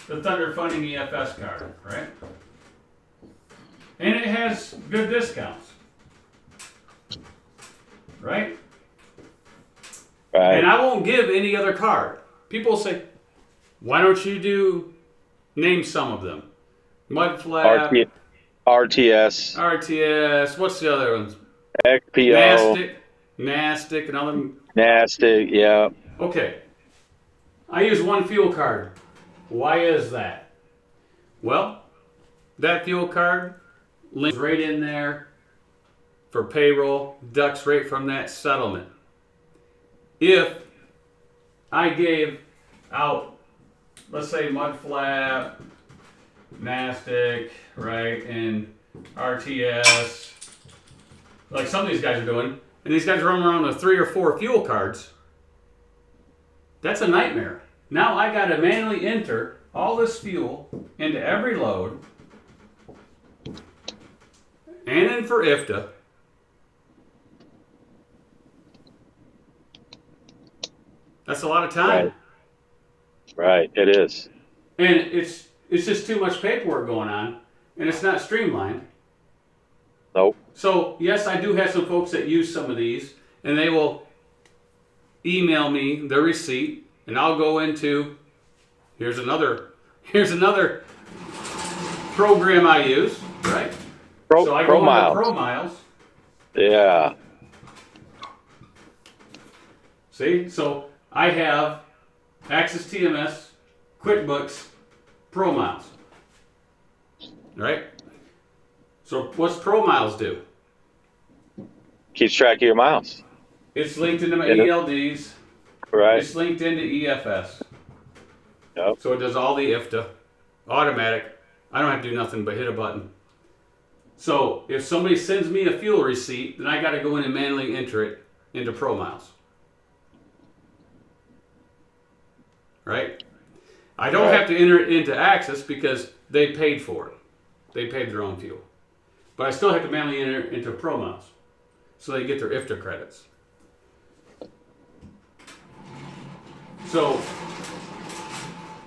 the Thunder Funding EFS card, right? And it has good discounts, right? Right. And I won't give any other card. People say, why don't you name some of them? Mudflap, RTS, what's the other ones? XPO. Nastic, and all them. Nastic, yeah. Okay. I use one fuel card. Why is that? Well, that fuel card links right in there for payroll, deducts right from that settlement. If I gave out, let's say Mudflap, Nastic, right, and RTS, like some of these guys are doing, and these guys are running around with 3 or 4 fuel cards, that's a nightmare. Now I got to manually enter all this fuel into every load, and then for IFTA. That's a lot of time. Right, it is. And it's just too much paperwork going on, and it's not streamlined. Nope. So, yes, I do have some folks that use some of these, and they will email me the receipt, and I'll go into, here's another program I use, right? So I go into Pro Miles. Yeah. See? So I have AXISTMS, QuickBooks, Pro Miles. Right? So what's Pro Miles do? Keeps track of your miles. It's linked into my Yeah. ELDs. Right. It's linked into EFS. Yep. So it does all the IFTA. Automatic. I don't have to do nothing but hit a button. So if somebody sends me a fuel receipt, then I got to go in and manually enter it into Pro Miles. Right? I don't have to enter it into Axis because they paid for it. They paid their own fuel. But I still have to manually enter it into Pro Miles so they get their IFTA credits. So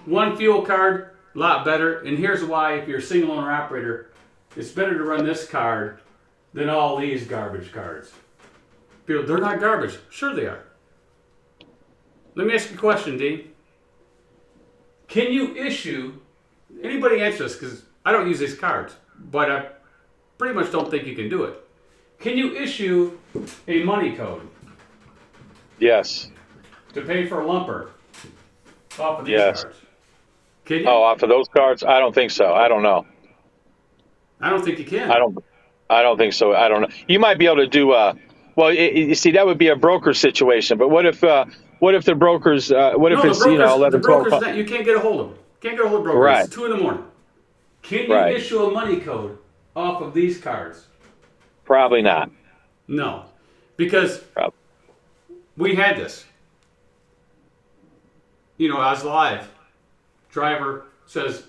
one fuel card, a lot better. And here's why: if you're a single owner operator, it's better to run this card than all these garbage cards. People, they're not garbage. Sure they are. Let me ask you a question, Dean. Can you issue, anybody answer this, because I don't use these cards, but I pretty much don't think you can do it. Can you issue a money code Yes. to pay for a lumper off of these Yes. cards? Can you? Oh, off of those cards? I don't think so. I don't know. I don't think you can. I don't think so. I don't know. You might be able to do well, you see, that would be a broker situation. But what if the brokers? What if No, it's the brokers, 11, the brokers 12? that you can't get a hold of them. Can't get a hold of brokers. Right. It's 2 a.m. Can you Right. issue a money code off of these cards? Probably not. No, because Probably. we had this. I was live. Driver says,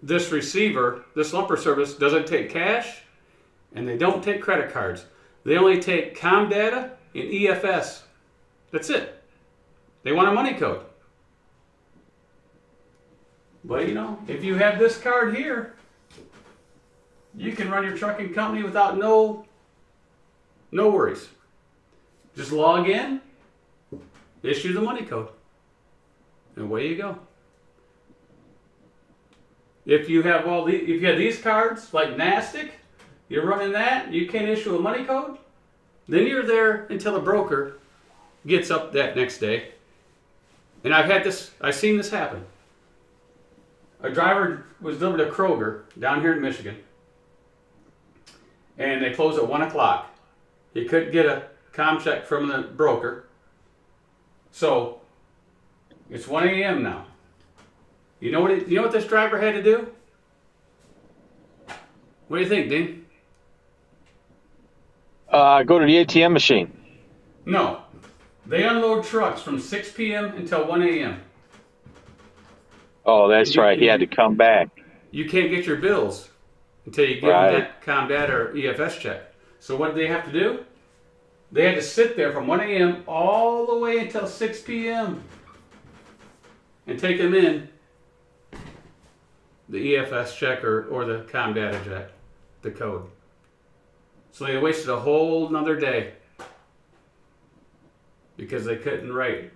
this receiver, this lumper service doesn't take cash and they don't take credit cards. They only take COM data and EFS. That's it. They want a money code. But if you have this card here, you can run your trucking company without no worries. Just log in, issue the money code, and away you go. If you have these cards like NASTIC, you're running that, you can't issue a money code, then you're there until the broker gets up that next day. And I've seen this happen. A driver was delivered to Kroger down here in Michigan, and they closed at 1 o'clock. He couldn't get a com check from the broker, so it's 1 a.m. now. You know what this driver had to do? What do you think, Dean? Go to the ATM machine. No, they unload trucks from 6 p.m. until 1 a.m. Oh, that's right. He had to come back. You can't get your bills until you give them that COM data or EFS check. So what did they have to do? They had to sit there from 1 a.m. all the way until 6 p.m. and take them in the EFS check or the COM data check, the code. So they wasted a whole nother day because they couldn't write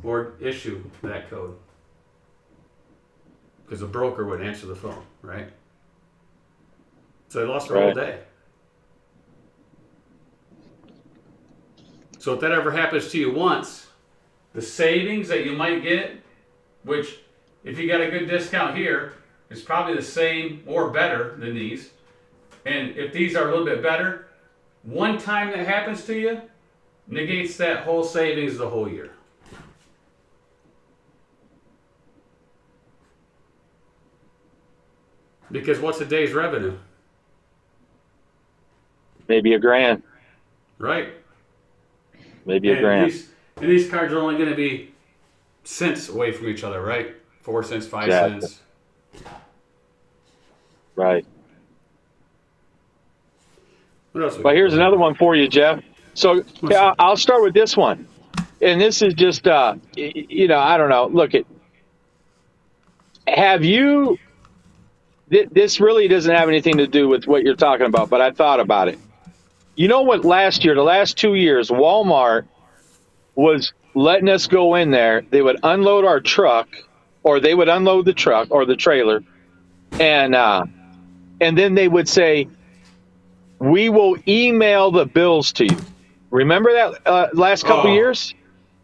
or issue that code. Because the broker wouldn't answer the phone, right? So they lost their whole day. So if that ever happens to you once, the savings that you might get, which if you got a good discount here, is probably the same or better than these. And if these are a little bit better, one time that happens to you negates that whole savings the whole year. Because what's a day's revenue? Maybe $1,000. Right? Maybe $1,000. And these cards are only going to be cents away from each other, right? 4 cents, 5 Exactly. cents. Right. What else? Well, here's another one for you, Jeff. So I'll start with this one. And this is just, I don't know. Look, this really doesn't have anything to do with what you're talking about, but I thought about it. You know what, the last 2 years, Walmart was letting us go in there. They would unload our truck, or they would unload the truck or the trailer, and then they would say, we will email the bills to you. Remember that last couple Oh, years?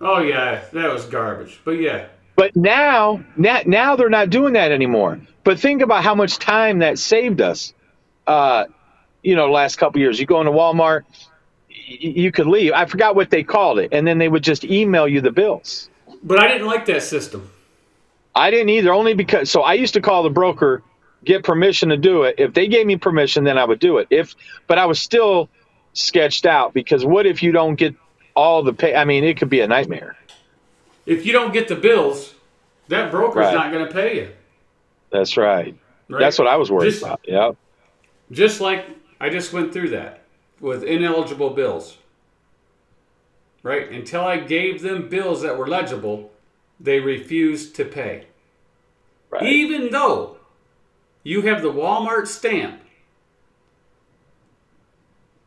oh yeah, that was garbage. But yeah, But now they're not doing that anymore. But think about how much time that saved us. Uh, last couple years, you go into Walmart, you could leave. I forgot what they called it, and then they would just email you the bills. but I didn't like that system. I didn't either, only because I used to call the broker, get permission to do it. If they gave me permission, then I would do it. But I was still sketched out because what if you don't get all the pay? I mean, it could be a nightmare. If you don't get the bills, that broker's Right. not going to pay you. That's right. Right? That's what I was worried Just, about. Yep. just like I just went through that with ineligible bills. Right? Until I gave them bills that were legible, they refused to pay. Right. Even though you have the Walmart stamp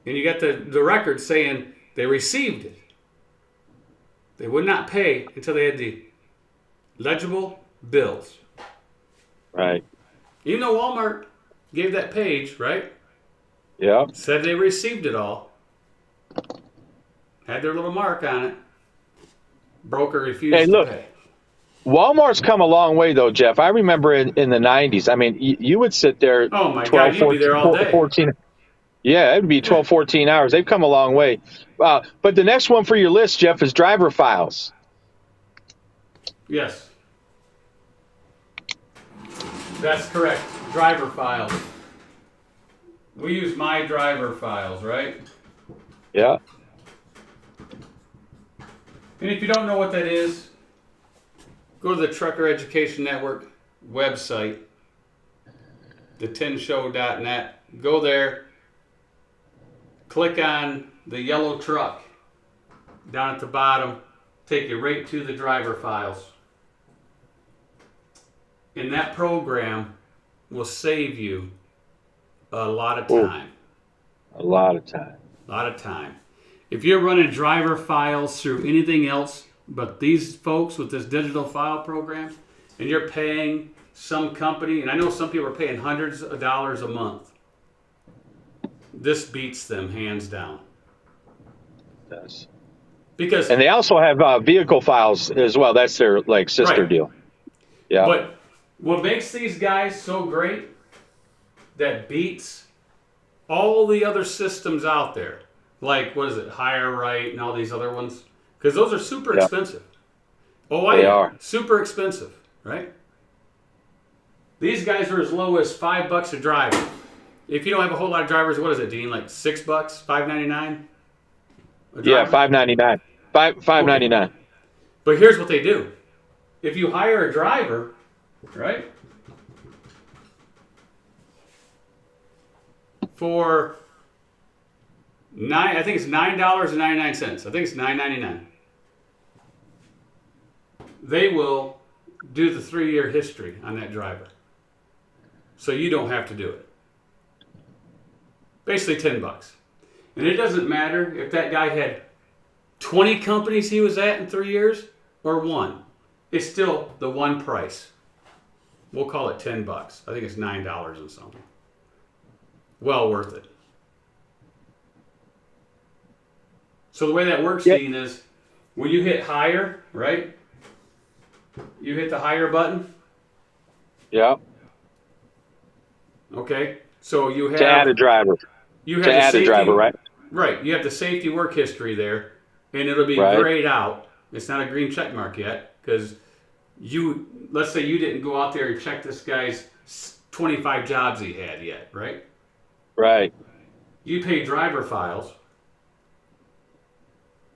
and you got the record saying they received it, they would not pay until they had the legible bills. Right. Even though Walmart gave that page, right? Yep. Said they received it all. Had their little mark on it. Broker refused Hey, to look. pay. Walmart's come a long way, though, Jeff. I remember in the 90s, I mean, you would sit there Oh my 12, God, you'd be 14, there all day. 14. Yeah, it would be 12, 14 hours. They've come a long way. But the next one for your list, Jeff, is driver files. Yes. That's correct. Driver files. We use my driver files, right? Yeah. And if you don't know what that is, go to the Trucker Education Network website, the T.E.N Go there, click on the yellow truck down at the bottom, take you right to the driver files. And that program will save you a lot of time. A lot of time. A lot of time. If you're running driver files through anything else but these folks with this digital file program, and you're paying some company, and I know some people are paying hundreds of dollars a month, this beats them hands down. Yes. Because, And they also have vehicle files as well. That's their sister Right. deal. Yeah. but what makes these guys so great that beats all the other systems out there, like what is it, Hire Right and all these other ones, because those are super Yeah. expensive. They are. Super expensive, right? These guys are as low as $5 a driver. If you don't have a whole lot of drivers, what is it, Dean? Like $6, $5.99? Yeah, $5.99. $5.99. But here's what they do. If you hire a driver, right, for I think it's $9.99. I think it's $9.99. They will do the 3-year history on that driver, so you don't have to do it. Basically $10, and it doesn't matter if that guy had 20 companies he was at in 3 years or one. It's still the one price. We'll call it $10. I think it's $9 and something. Well worth it. So the way that works, Yeah. Dean, is when you hit hire, right? You hit the hire button. Yeah. Okay. So you have To add a driver. you have To the add a safety, driver, right? Right. You have the safety work history there, and it'll be Right. grayed out. It's not a green check mark yet because let's say you didn't go out there and check this guy's 25 jobs he had yet, right? Right. You pay driver files.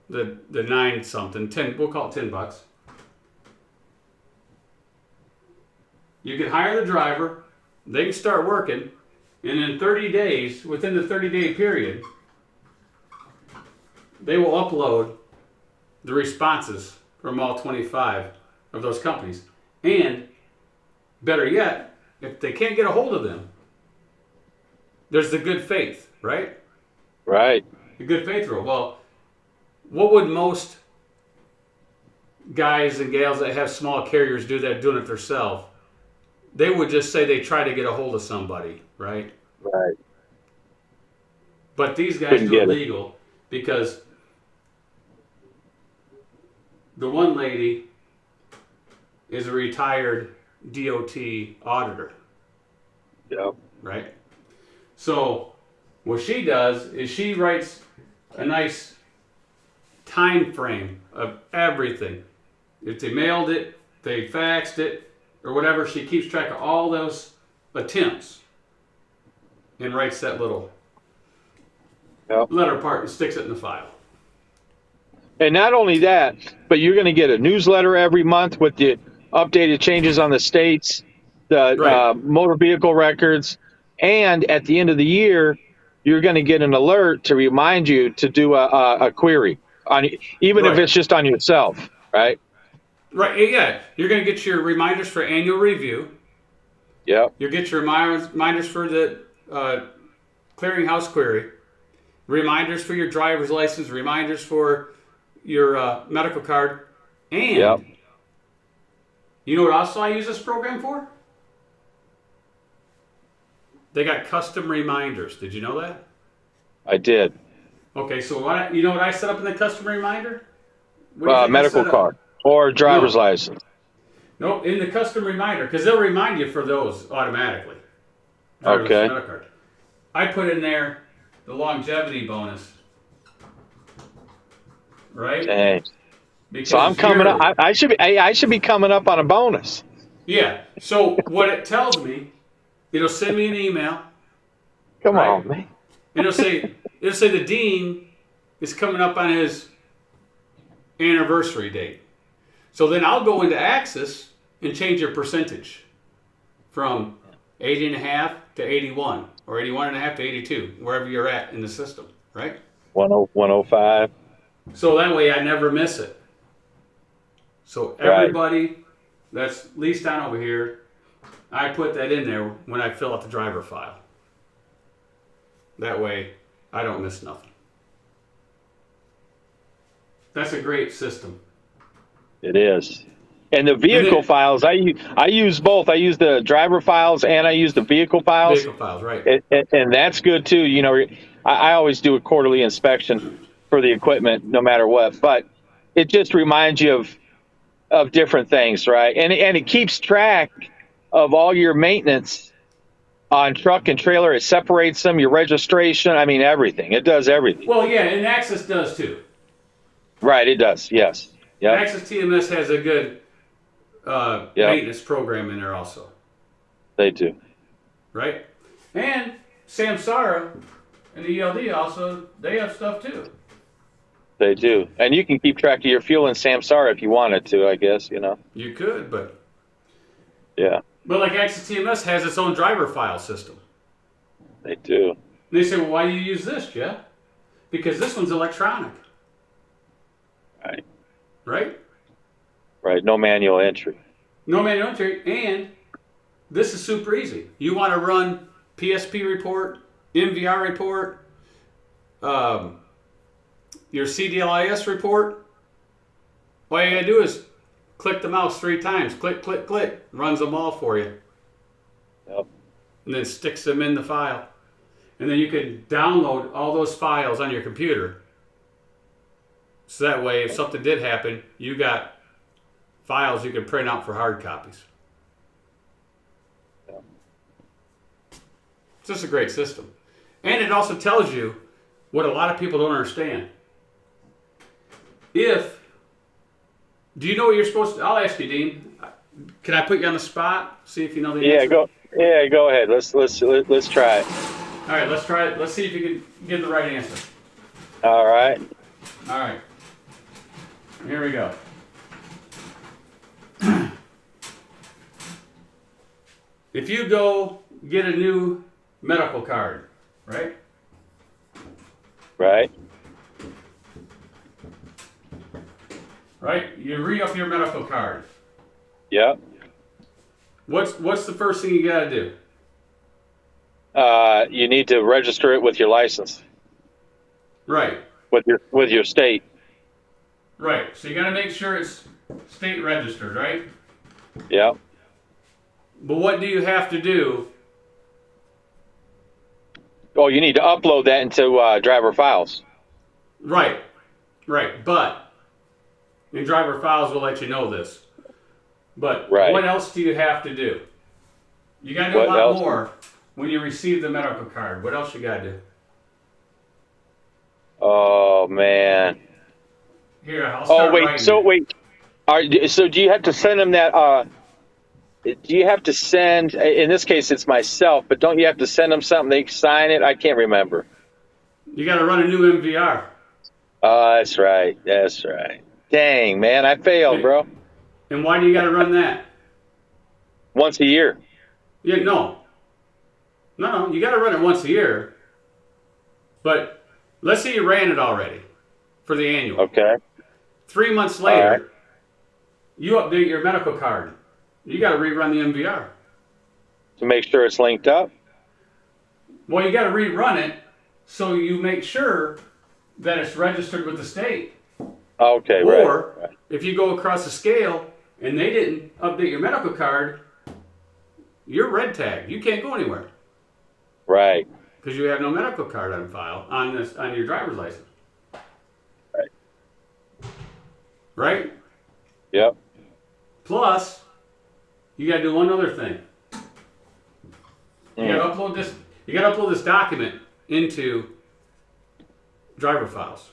The 9 something, 10, we'll call it $10. You can hire the driver, they can start working, and in 30 days, within the 30-day period, they will upload the responses from all 25 of those companies. And better yet, if they can't get a hold of them, there's the good faith, right? Right. The good faith rule. Well, what would most guys and gals that have small carriers do that are doing it themselves? They would just say they try to get a hold of somebody, right? Right. But these guys Couldn't do get it it. legal because the one lady is a retired DOT auditor, Yeah. right? So what she does is she writes a nice time frame of everything. If they mailed it, they faxed it, or whatever, she keeps track of all those attempts and writes that little Yeah. letter part and sticks it in the file. And not only that, but you're going to get a newsletter every month with the updated changes on the states, the Right, motor vehicle records, and at the end of the year, you're going to get an alert to remind you to do a query on, even if right, it's just on yourself, right? right. Yeah, you're going to get your reminders for annual review. Yep. You'll get your reminders for the clearinghouse query, reminders for your driver's license, reminders for your medical card, Yep. and you know what else I use this program for? They got custom reminders. Did you know that? I did. Okay, so you know what I set up in the custom reminder? What do you think I Medical set up? card or driver's No. license. Nope, in the custom reminder, because they'll remind you for those automatically. Driver's Okay. medical card. I put in there the longevity bonus, right? Dang. Because So I'm coming up. yearly. I should be coming up on a bonus. Yeah. So what it tells me, it'll send me an email, Come right? on, man. It'll say the dean is coming up on his anniversary date. So then I'll go into Axis and change your percentage from 80.5 to 81 or 81.5 to 82, wherever you're at in the system, right? 105. So that way I never miss it. So Right. everybody that's leased on over here, I put that in there when I fill out the driver file. That way I don't miss nothing. That's a great system. It is. And the vehicle then- files, I use both. I use the driver files and I use the vehicle files. Vehicle files, right. And that's good too. You know, I always do a quarterly inspection for the equipment, no matter what. But it just reminds you of different things, right? And it keeps track of all your maintenance on truck and trailer. It separates them, your registration. I mean, everything. It does everything. Well, yeah, and Axis does too. Right. It does. Yes. Yeah. Axis TMS has a good maintenance program in there also, They do. right? And Samsara and the ELD also, they have stuff too. They do. And you can keep track of your fuel in Samsara if you wanted to, I guess, you know. You could, but Yeah, like Axis TMS has its own driver file system. they do. And they say, well, why do you use this, Jeff? Because this one's electronic, Right. right? Right. No manual entry. No manual entry, and this is super easy. You want to run PSP report, MVR report, your CDLIS report. All you gotta do is click the mouse 3 times. Click, click, click. Runs them all for you. Yep. And then sticks them in the file. And then you can download all those files on your computer. So that way, if something did happen, you got files you can print out for hard copies. Yeah. It's just a great system. And it also tells you what a lot of people don't understand. Do you know what you're supposed to, I'll ask you, Dean. Can I put you on the spot? See if you know the answer? Go ahead. Let's try it. All right, let's try it. Let's see if you can give the right answer. All right. All right. Here we go. If you go get a new medical card, right? Right. Right? You re-up your medical card. Yep. What's the first thing you gotta do? You need to register it with your license, Right. with your state. Right. So you gotta make sure it's state registered, right? Yep. But what do you have to do Oh, you need to upload that into driver files. Right, right. But your driver files will let you know this. But Right. what else do you have to do? You got to do a What lot else? more when you receive the medical card. What else you got to do? Oh man. Here, I'll Oh start wait. writing So it. wait. So do you have to send them that? Do you have to send? In this case, it's myself. But don't you have to send them something? They sign it. I can't remember. You got to run a new MVR. Oh, that's right. That's right. Dang, man, I failed, And, bro. and why do you got to run that? Once a year. Yeah, no. No, you got to run it once a year. But let's say you ran it already for the annual. Okay. 3 months All right. later, you update your medical card. You got to rerun the MVR. To make sure it's linked up. Well, you got to rerun it so you make sure that it's registered with the state. Okay. Or Right. if you go across the scale and they didn't update your medical card, you're red tagged. You can't go anywhere Right. because you have no medical card on file on your driver's license. Right. Right? Yep. Plus, you got to do one other thing. You got to upload this. You got to upload this document into driver files.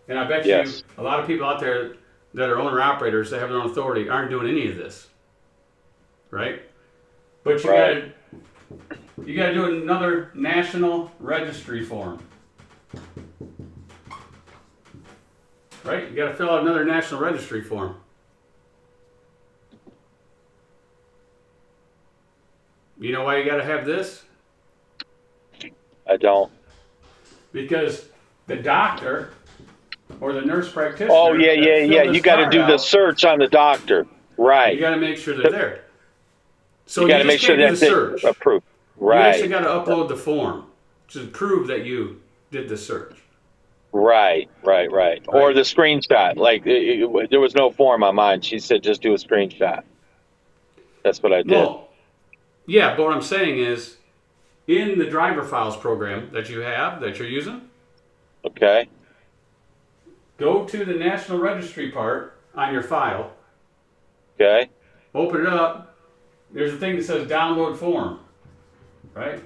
And I bet Yes. you a lot of people out there that are owner operators that have their own authority aren't doing any of this, right? But Right. you got to do another national registry form, right? You got to fill out another national registry form. You know why you got to have this? I don't. Because the doctor or the nurse practitioner. Oh yeah, that yeah, filled yeah. this You got to card do the out, search on the doctor. Right. You got to make sure they're there. So You got to just make sure can't do that's the search. approved. You actually Right. got to upload the form to prove that you did the search. Right. Right. Right. Or the screenshot. Like there was no form on mine. She said just do a screenshot. That's what I did. Well, yeah, but what I'm saying is, in the driver files program that you have, that you're using, Okay. go to the national registry part on your file, Okay. open it up, there's a thing that says download form, right?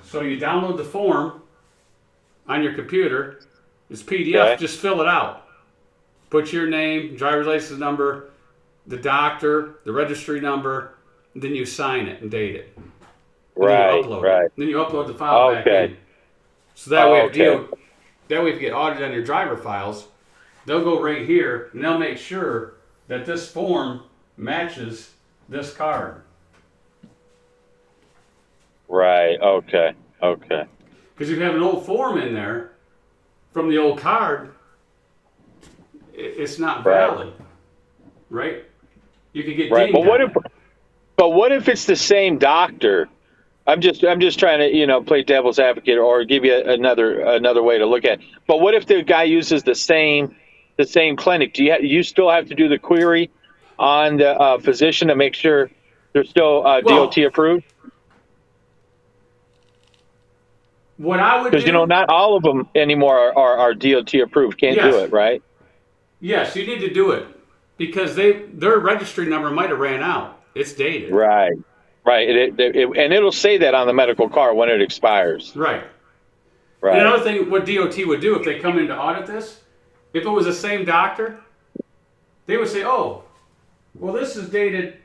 So you download the form on your computer, it's PDF, Okay. just fill it out. Put your name, driver's license number, the doctor, the registry number, and then you sign it and date it. And Right. then you upload Right. it. Then you upload the file back Okay. in. So that way, Okay. that way, if you get audited on your driver files, they'll go right here and they'll make sure that this form matches this card. Right. Okay. Okay. Because if you have an old form in there from the old card, it's not Right. valid, right? You could get Right. dinged on that. But what if it's the same doctor? I'm just trying to, play devil's advocate or give you another way to look at it. But what if the guy uses the same clinic? Do you still have to do the query on the physician to make sure they're still DOT approved? What I would Because do, not all of them anymore are DOT approved. Can't Yes. do it, right? yes, you need to do it because their registry number might have ran out. It's dated. Right. Right. And it'll say that on the medical card when it expires. Right. Right. And another thing, what DOT would do if they come in to audit this, if it was the same doctor, they would say, "Oh, well, this is dated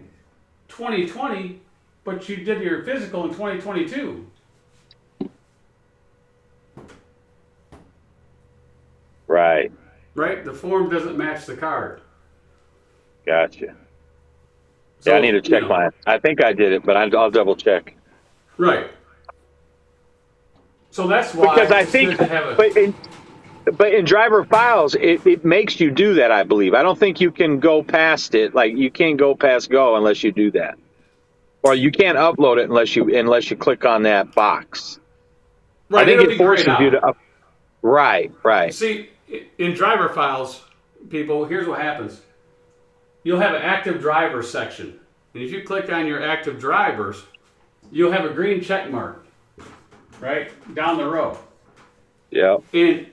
2020, but you did your physical in 2022." Right. Right? The form doesn't match the card. Gotcha. So, Yeah, I need to check mine. I think I did it, but I'll double check. Right. So that's why Because I it's think, good to have a. but in driver files, it makes you do that. I believe. I don't think you can go past it. Like you can't go past go unless you do that, or you can't upload it unless you click on that box. Right, I think it'll it be grayed forces you out. to up. Right. Right. See, in driver files, people, here's what happens. You'll have an active driver section. And if you click on your active drivers, you'll have a green check mark, right, down the row. Yeah. And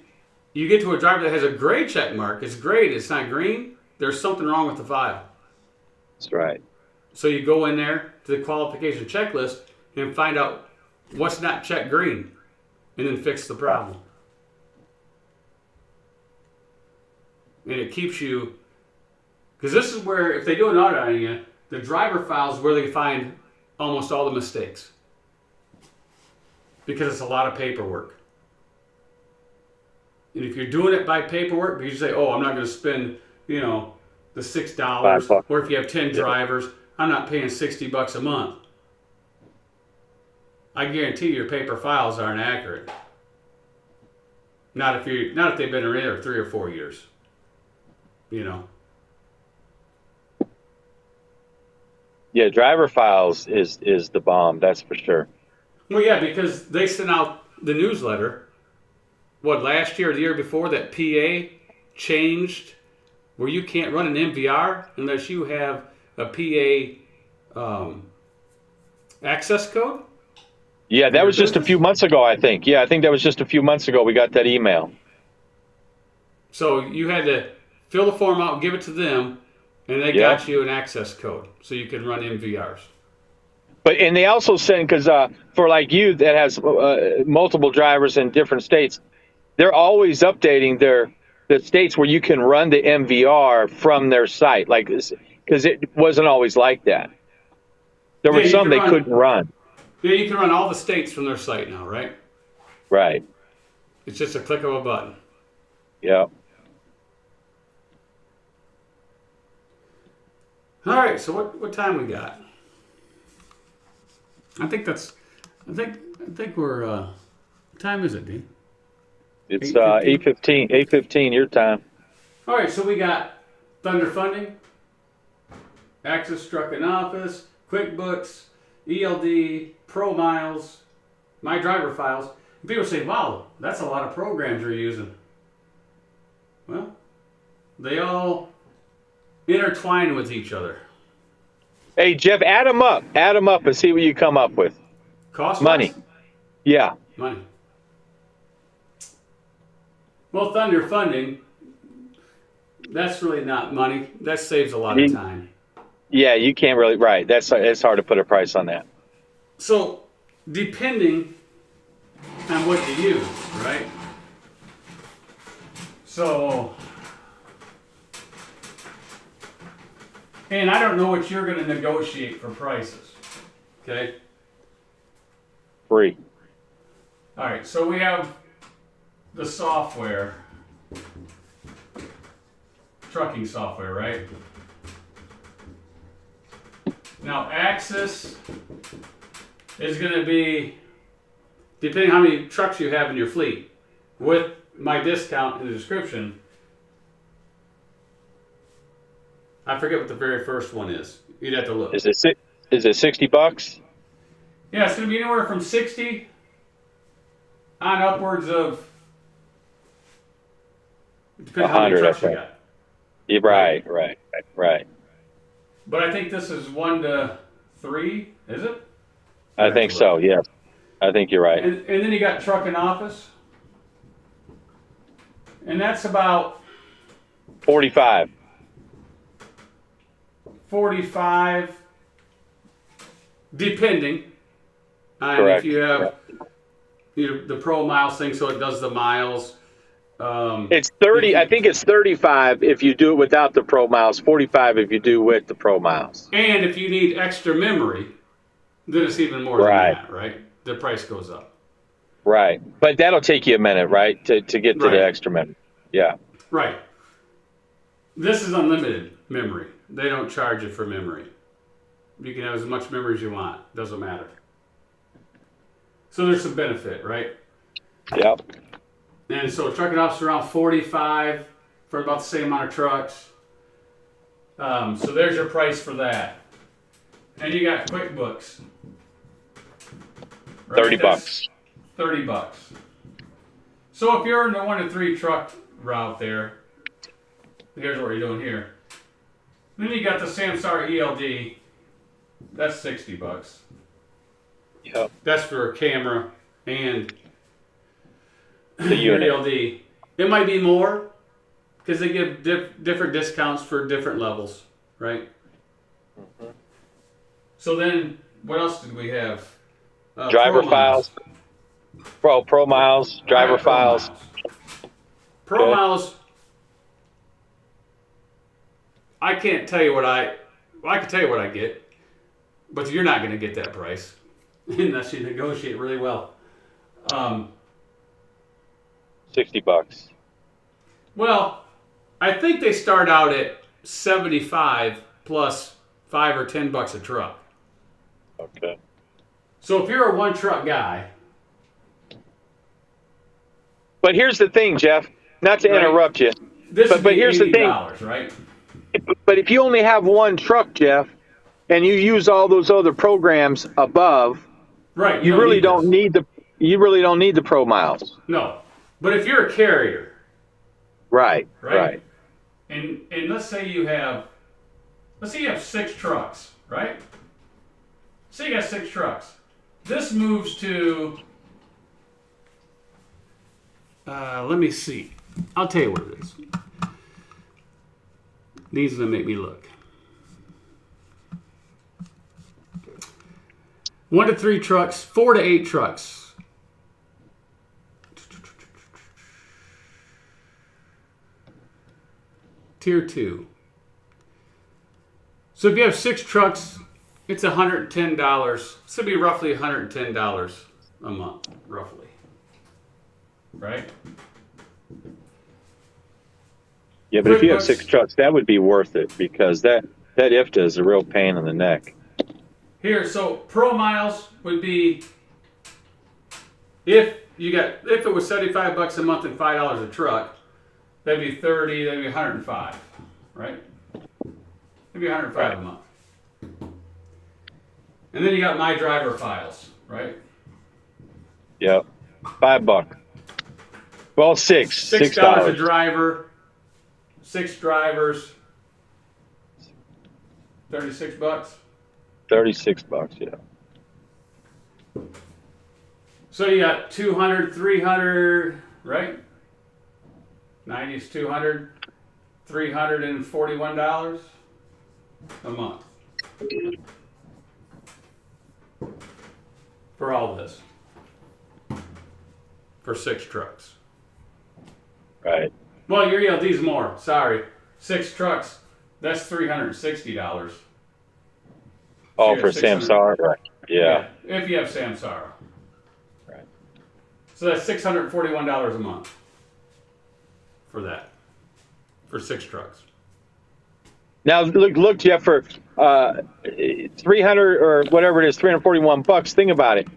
you get to a driver that has a gray check mark. It's gray, it's not green. There's something wrong with the file. That's right. So you go in there to the qualification checklist and find out what's not checked green and then fix the problem. And it keeps you, because this is where, if they do an audit on you, the driver file is where they find almost all the mistakes. Because it's a lot of paperwork. And if you're doing it by paperwork, because you say, oh, I'm not going to spend, the $6, $5. or if you have 10 drivers, I'm not paying $60 a month. I guarantee your paper files aren't accurate. Not if they've been in there 3 or 4 years. Yeah, driver files is the bomb, that's for sure. Well, yeah, because they sent out the newsletter. What, last year or the year before, that PA changed where you can't run an MVR unless you have a PA access code? Yeah, that was just a few months ago, I think. Yeah, I think that was just a few months ago we got that email. So you had to fill the form out, give it to them, and they got you an access code so you can run MVRs. And they also send, because for like you that has multiple drivers in different states, they're always updating the states where you can run the MVR from their site, like, because it wasn't always like that. There were some they couldn't run. Yeah, you can run all the states from their site now, right? Right. It's just a click of a button. Yeah. All right, so what time we got? I think we're what time is it, Dean? It's 8:15 your time. All right, so we got Thunder Funding, Access Trucking Office, QuickBooks, ELD, Pro Miles, My Driver Files. And people say, wow, that's a lot of programs you're using. Well, they all intertwine with each other. Hey, Jeff, add them up and see what you come up with. Cost money. Yeah. Money. Well, Thunder Funding, that's really not money. That saves a lot of time. Yeah, you can't really, right. It's hard to put a price on that. So, depending on what you use, right? So, and I don't know what you're going to negotiate for prices, okay? Free. All right, so we have the software, trucking software, right? Now, Axis is going to be, depending how many trucks you have in your fleet, with my discount in the description. I forget what the very first one is. You'd have to look. Is it $60? Yeah, it's going to be anywhere from 60 on upwards of, depending on how many trucks you got. Yeah, right. But I think this is 1 to 3, is it? I think so, yes. I think you're right. And then you got Truck and Office. And that's about 45. 45, depending on Correct. if you have the Pro Miles thing, so it does the miles. It's 30. I think it's 35 if you do it without the Pro Miles. 45 if you do with the Pro Miles. And if you need extra memory, then it's even more than that, right? The price goes up. Right, but that'll take you a minute, right, to get to the extra memory. Yeah. Right. This is unlimited memory. They don't charge you for memory. You can have as much memory as you want. Doesn't matter. So there's some benefit, right? Yep. And so trucking office around 45 for about the same amount of trucks. So there's your price for that. And you got QuickBooks. Right? $30. $30. So if you're in the 1 to 3 truck route there, here's what you're doing here. Then you got the Samsara ELD. That's $60. Yep. That's for a camera and The your unit. ELD. It might be more because they give different discounts for different levels, right? Mm-hmm. So then, what else did we have? Driver Pro miles. files. Pro miles. I Driver got pro files. miles. Pro Okay. miles. I can't tell you what well, I can tell you what I get, but you're not going to get that price unless you negotiate really well. $60. Well, I think they start out at 75 plus $5 or $10 a truck. Okay. So if you're a one truck guy, But here's the thing, Jeff. Not to right? interrupt you, This would but be here's the thing. $80, right? But if you only have one truck, Jeff, and you use all those other programs above, Right. you really this. don't need the pro miles. No. But if you're a carrier, Right. right? And let's say you have 6 trucks, right? Say you got 6 trucks. This moves to let me see. I'll tell you what it is. These are gonna make me look. 1 to 3 trucks, 4 to 8 trucks. Tier 2. So if you have 6 trucks, it's $110. So it'd be roughly $110 a month, roughly. Right? Yeah, but if you have 6 trucks, that would be worth it because that IFTA is a real pain in the neck. Here, so pro miles would be if it was $75 a month and $5 a truck, that'd be 30, that'd be 105, right? That'd be 105 Right. a month. And then you got my driver files, right? Yep. $5. Well, $6 $6 a driver, 6 drivers, $36. $36, yeah. So you got 200, 300, right? 90 is 200, $341 a month for all this. For 6 trucks. Right. Well, your ELD's more. Sorry. 6 trucks, that's $360. Oh, So for Samsara, right? Yeah. if you have Samsara. Right. So that's $641 a month for that. For 6 trucks. Now look, Jeff, for 300 or whatever it is, $341. Think about it.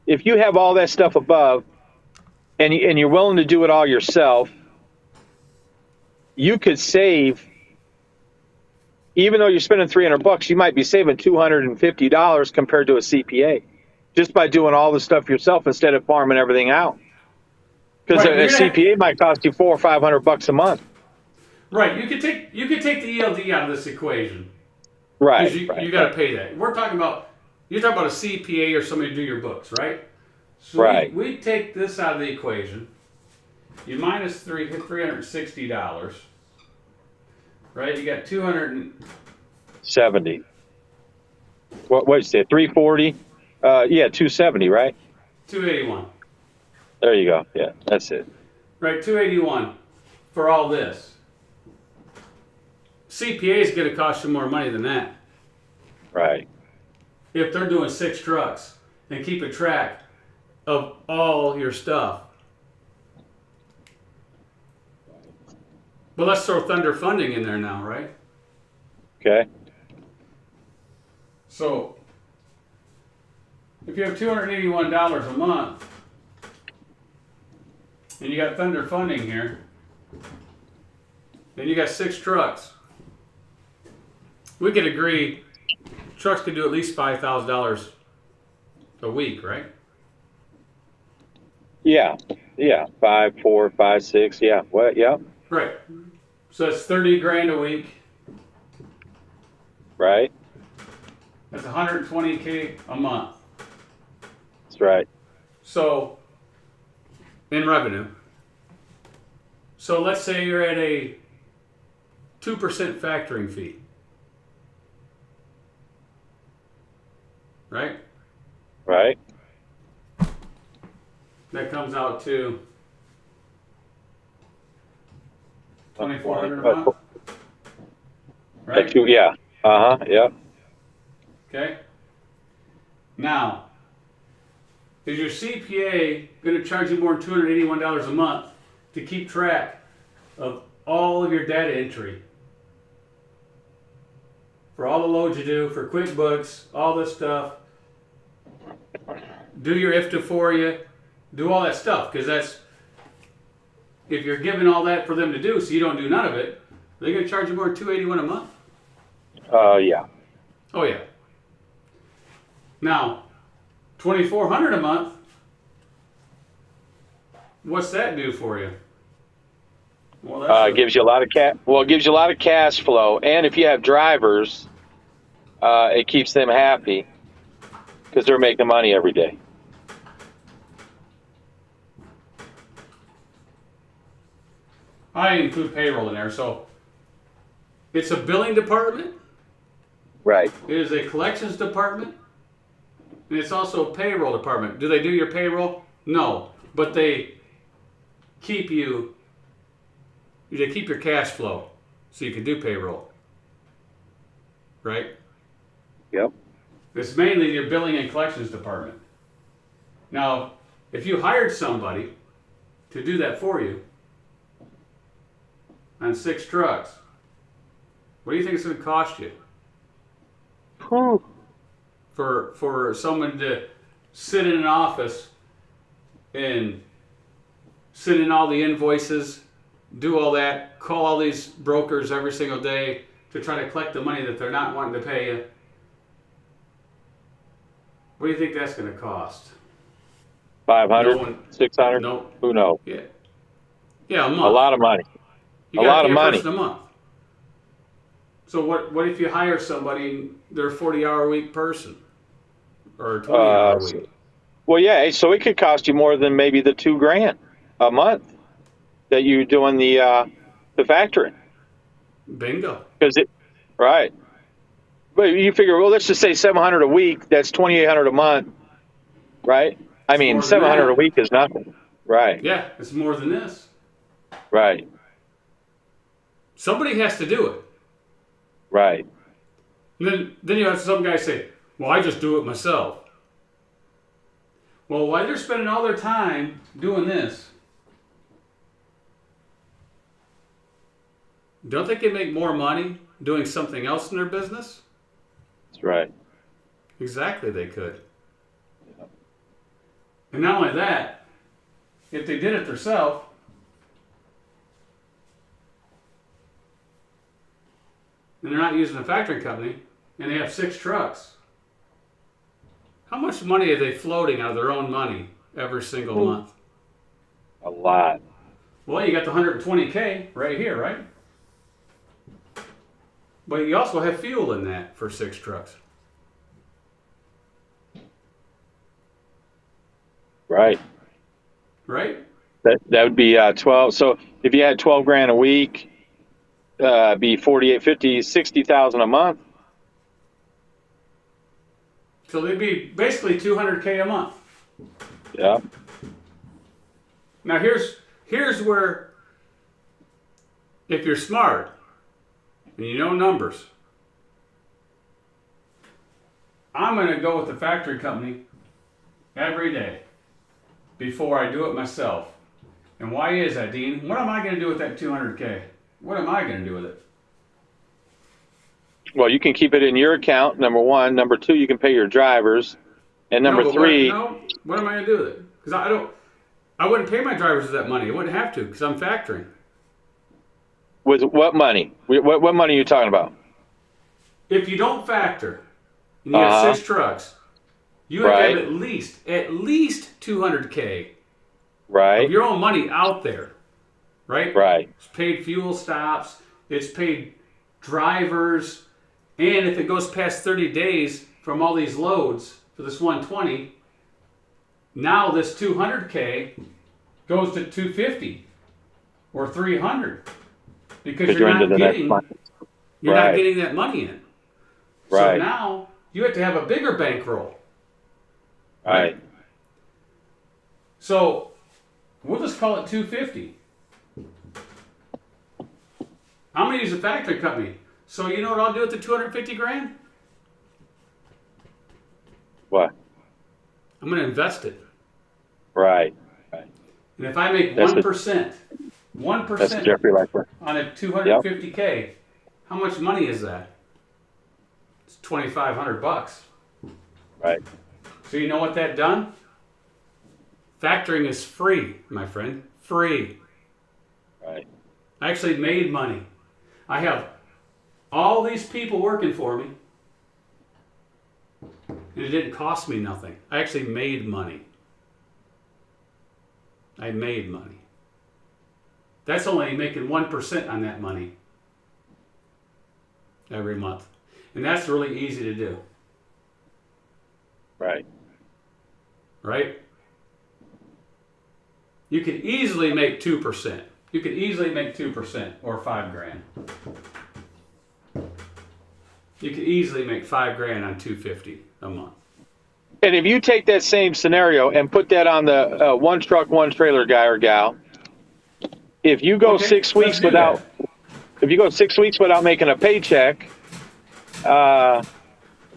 If you have all that stuff above, and you're willing to do it all yourself, you could save. Even though you're spending $300, you might be saving $250 compared to a CPA, just by doing all the stuff yourself instead of farming everything out. Because Right, a CPA might cost you $400 or $500 a month. Right, you could take the ELD out of this equation. Right. Because you got to pay that. You're talking about a CPA or somebody to do your books, right? So Right. we take this out of the equation. You minus $360, right? You got 70. What did you say? 340? Yeah, 270, right? 281. There you go. Yeah, that's it. Right, 281 for all this. CPA is going to cost you more money than that. Right. If they're doing 6 trucks and keeping track of all your stuff. Well, let's throw Thunder Funding in there now, right? Okay. So, if you have $281 a month, and you got Thunder Funding here, then you got 6 trucks. We could agree trucks could do at least $5,000 a week, right? Yeah. 5, 4, 5, 6. Yeah. What? Yeah. Right. So that's 30 grand a week. Right. That's 120K a month That's right. So, in revenue. So let's say you're at a 2% factoring fee. Right? Right. That comes out to $2,400 a month. Right? Yeah. Yeah. Okay. Now, is your CPA going to charge you more than $281 a month to keep track of all of your data entry? For all the loads you do, for QuickBooks, all this stuff. Do your IFTA for you. Do all that stuff. Because that's, if you're giving all that for them to do, so you don't do none of it, they're going to charge you more than $281 a month? Yeah. Oh, yeah. Now, $2,400 a month, what's that do for you? Well, that's gives you a lot of it gives you a lot of cash flow, and if you have drivers, it keeps them happy because they're making money every day. I include payroll in there, so it's a billing department, Right. it is a collections department, and it's also a payroll department. Do they do your payroll? No, but they keep your cash flow so you can do payroll. Right? Yep. It's mainly your billing and collections department. Now, if you hired somebody to do that for you on 6 trucks, what do you think it's going to cost you? Whew. For someone to sit in an office and sit in all the invoices, do all that, call all these brokers every single day to try to collect the money that they're not wanting to pay you. What do you think that's going to cost? 500, No one- 600? No. Who knows? Yeah. Yeah, a month. A lot of money. You a gotta lot pay of money. person a month. So what if you hire somebody and they're a 40-hour a week person? Or a 20-hour a week? Well, yeah. So it could cost you more than maybe the $2,000 a month that you're doing the factoring. Bingo. Right. But you figure, well, let's just say 700 a week. That's 2,800 a month, right? I mean, more than 700 that. a week is nothing. Right. Yeah, it's more than this. Right. Somebody has to do it. Right. And then you have some guy say, well, I just do it myself. Well, while they're spending all their time doing this, don't they can make more money doing something else in their business? That's right. Exactly, they could. And not only that, if they did it themselves, and they're not using a factoring company, and they have 6 trucks, how much money are they floating out of their own money every single month? A lot. Well, you got the 120K right here, right? But you also have fuel in that for 6 trucks. Right. Right? That would be 12. So if you had 12 grand a week, be 48, 50, 60,000 a month. So they'd be basically 200K a month. Yeah. Now here's where, if you're smart and you know numbers, I'm going to go with the factory company every day before I do it myself. And why is that, Dean? What am I going to do with that 200K? What am I going to do with it? Well, you can keep it in your account, number one. Number two, you can pay your drivers. And number three... What am I going to do with it? Because I wouldn't pay my drivers that money. I wouldn't have to because I'm factoring. With what money? What money are you talking about? If you don't factor, and you have 6 trucks, you have to have at least 200K right. of your own money out there, right? Right. It's paid fuel stops, it's paid drivers, and if it goes past 30 days from all these loads for this 120, Now this 200K goes to 250 or 300 because Because you're into the next month. you're Right. not getting that money in. So Right. now you have to have a bigger bankroll. Right. So we'll just call it 250. I'm going to use a factoring company. So you know what I'll do with the 250 grand? What? I'm going to invest it. Right. Right. And if I make That's 1%, That's Jeffrey Lechler. on a 250K, how much money is that? It's $2,500. Right. So you know what that done? Factoring is free, my friend. Free. Right. I actually made money. I have all these people working for me, and it didn't cost me nothing. I actually made money. I made money. That's only making 1% on that money every month. And that's really easy to do. Right. Right? You could easily make 2%. You could easily make 2% or 5 grand. You could easily make 5 grand on 250 a month. And if you take that same scenario and put that on the one truck, one trailer guy or gal, if you go Okay, 6 let's weeks do without, that. if you go 6 weeks without making a paycheck,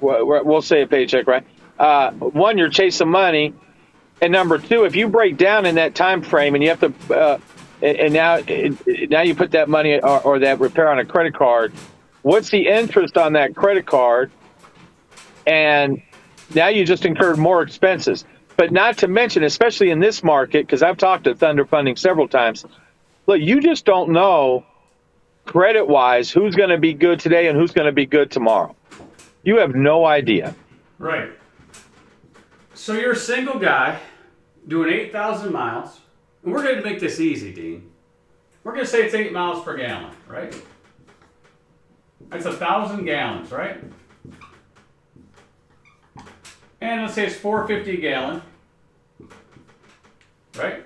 we'll say a paycheck, right? One, you're chasing money, and number two, if you break down in that time frame and you have to, and now you put that money or that repair on a credit card, what's the interest on that credit card? And now you just incurred more expenses. But not to mention, especially in this market, because I've talked to Thunder Funding several times, look, you just don't know credit-wise who's going to be good today and who's going to be good tomorrow. You have no idea. Right. So you're a single guy doing 8,000 miles. And we're going to make this easy, Dean. We're going to say it's 8 miles per gallon, right? That's 1,000 gallons, right? And let's say it's $4.50 a gallon, right?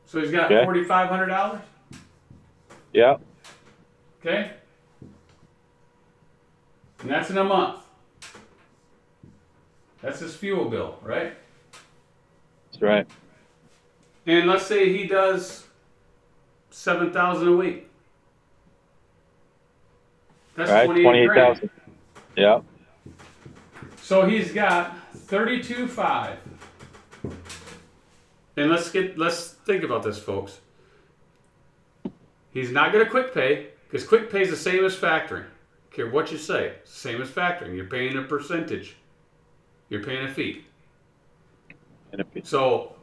So he's got Okay. $4,500. Yeah. Okay? And that's in a month. That's his fuel bill, right? That's right. And let's say he does 7,000 a week. That's Right. 28 grand. 28,000. Yeah. So he's got 32.5. And let's think about this, folks. He's not going to quick pay because quick pay is the same as factoring. Care what you say, same as factoring. You're paying a percentage. You're paying a fee. So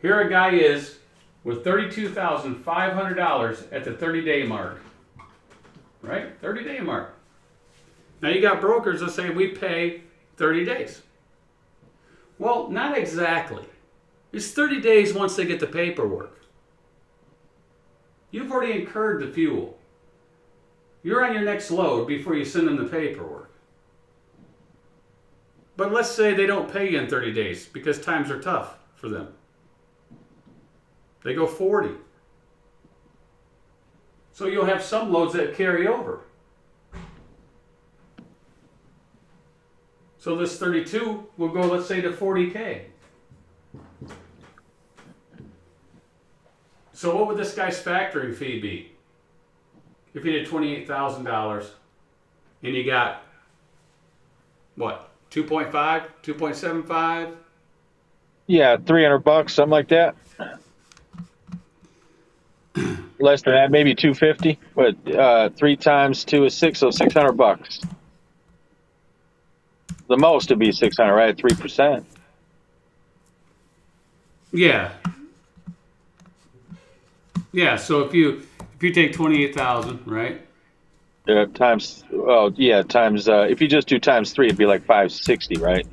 here a guy is with $32,500 at the 30-day mark. Right? 30-day mark. Now you got brokers that say we pay 30 days. Well, not exactly. It's 30 days once they get the paperwork. You've already incurred the fuel. You're on your next load before you send them the paperwork. But let's say they don't pay you in 30 days because times are tough for them. They go 40. So you'll have some loads that carry over. So this 32 will go, let's say, to 40K. So what would this guy's factoring fee be? If he did $28,000 and you got, what, 2.5, 2.75? Yeah, $300, something like that. Less than that, maybe 250. But 3 times 2 is 6, so $600. The most would be 600, right? 3%. Yeah. Yeah, so if you take 28,000, right? Times, if you just do times 3, it'd be like 560, right?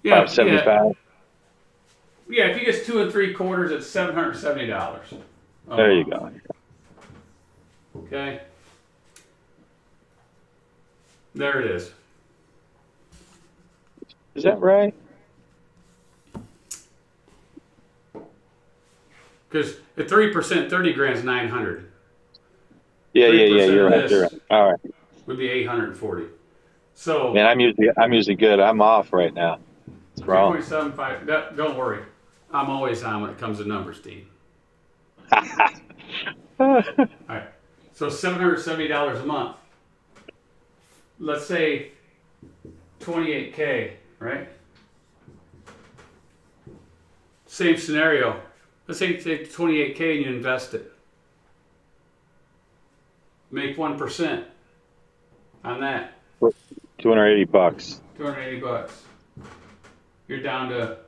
Yeah, 575. Yeah, if he gets 2 3/4, it's $770. There you go. Okay. There it is. Is that right? Because at 3%, 30 grand is 900. Yeah, yeah, yeah. 3% You're of right. You're right. this All right. would be 840. So Man, I'm usually good. I'm off right now. It's wrong. 3.75. Don't worry, I'm always on when it comes to numbers, Steve. All right. So $770 a month. Let's say 28K, right? Same scenario. Let's say 28K and you invest it. Make 1% on that. $280. 280 bucks. You're down to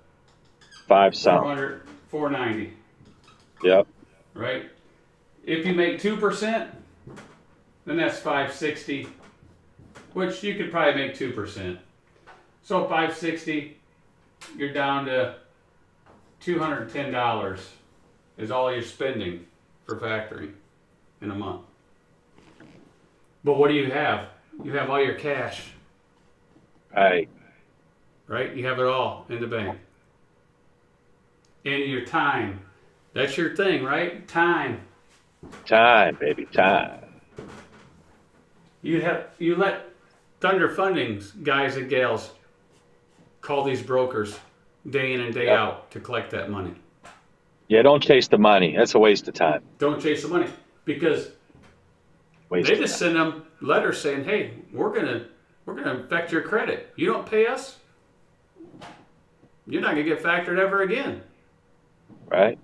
5 some. 400, 490, Yep. right? If you make 2%, then that's 560, which you could probably make 2%. So 560, you're down to $210 is all you're spending for factoring in a month. But what do you have? You have all your cash, Right. right? You have it all in the bank. And your time. That's your thing, right? Time. Time, baby, time. You let Thunder Fundings guys and gals call these brokers day in and day Yep. out to collect that money. Yeah, don't chase the money. That's a waste of time. Don't chase the money because Waste they of just time. send them letters saying, "Hey, we're gonna affect your credit. You don't pay us, you're not gonna get factored ever again, Right?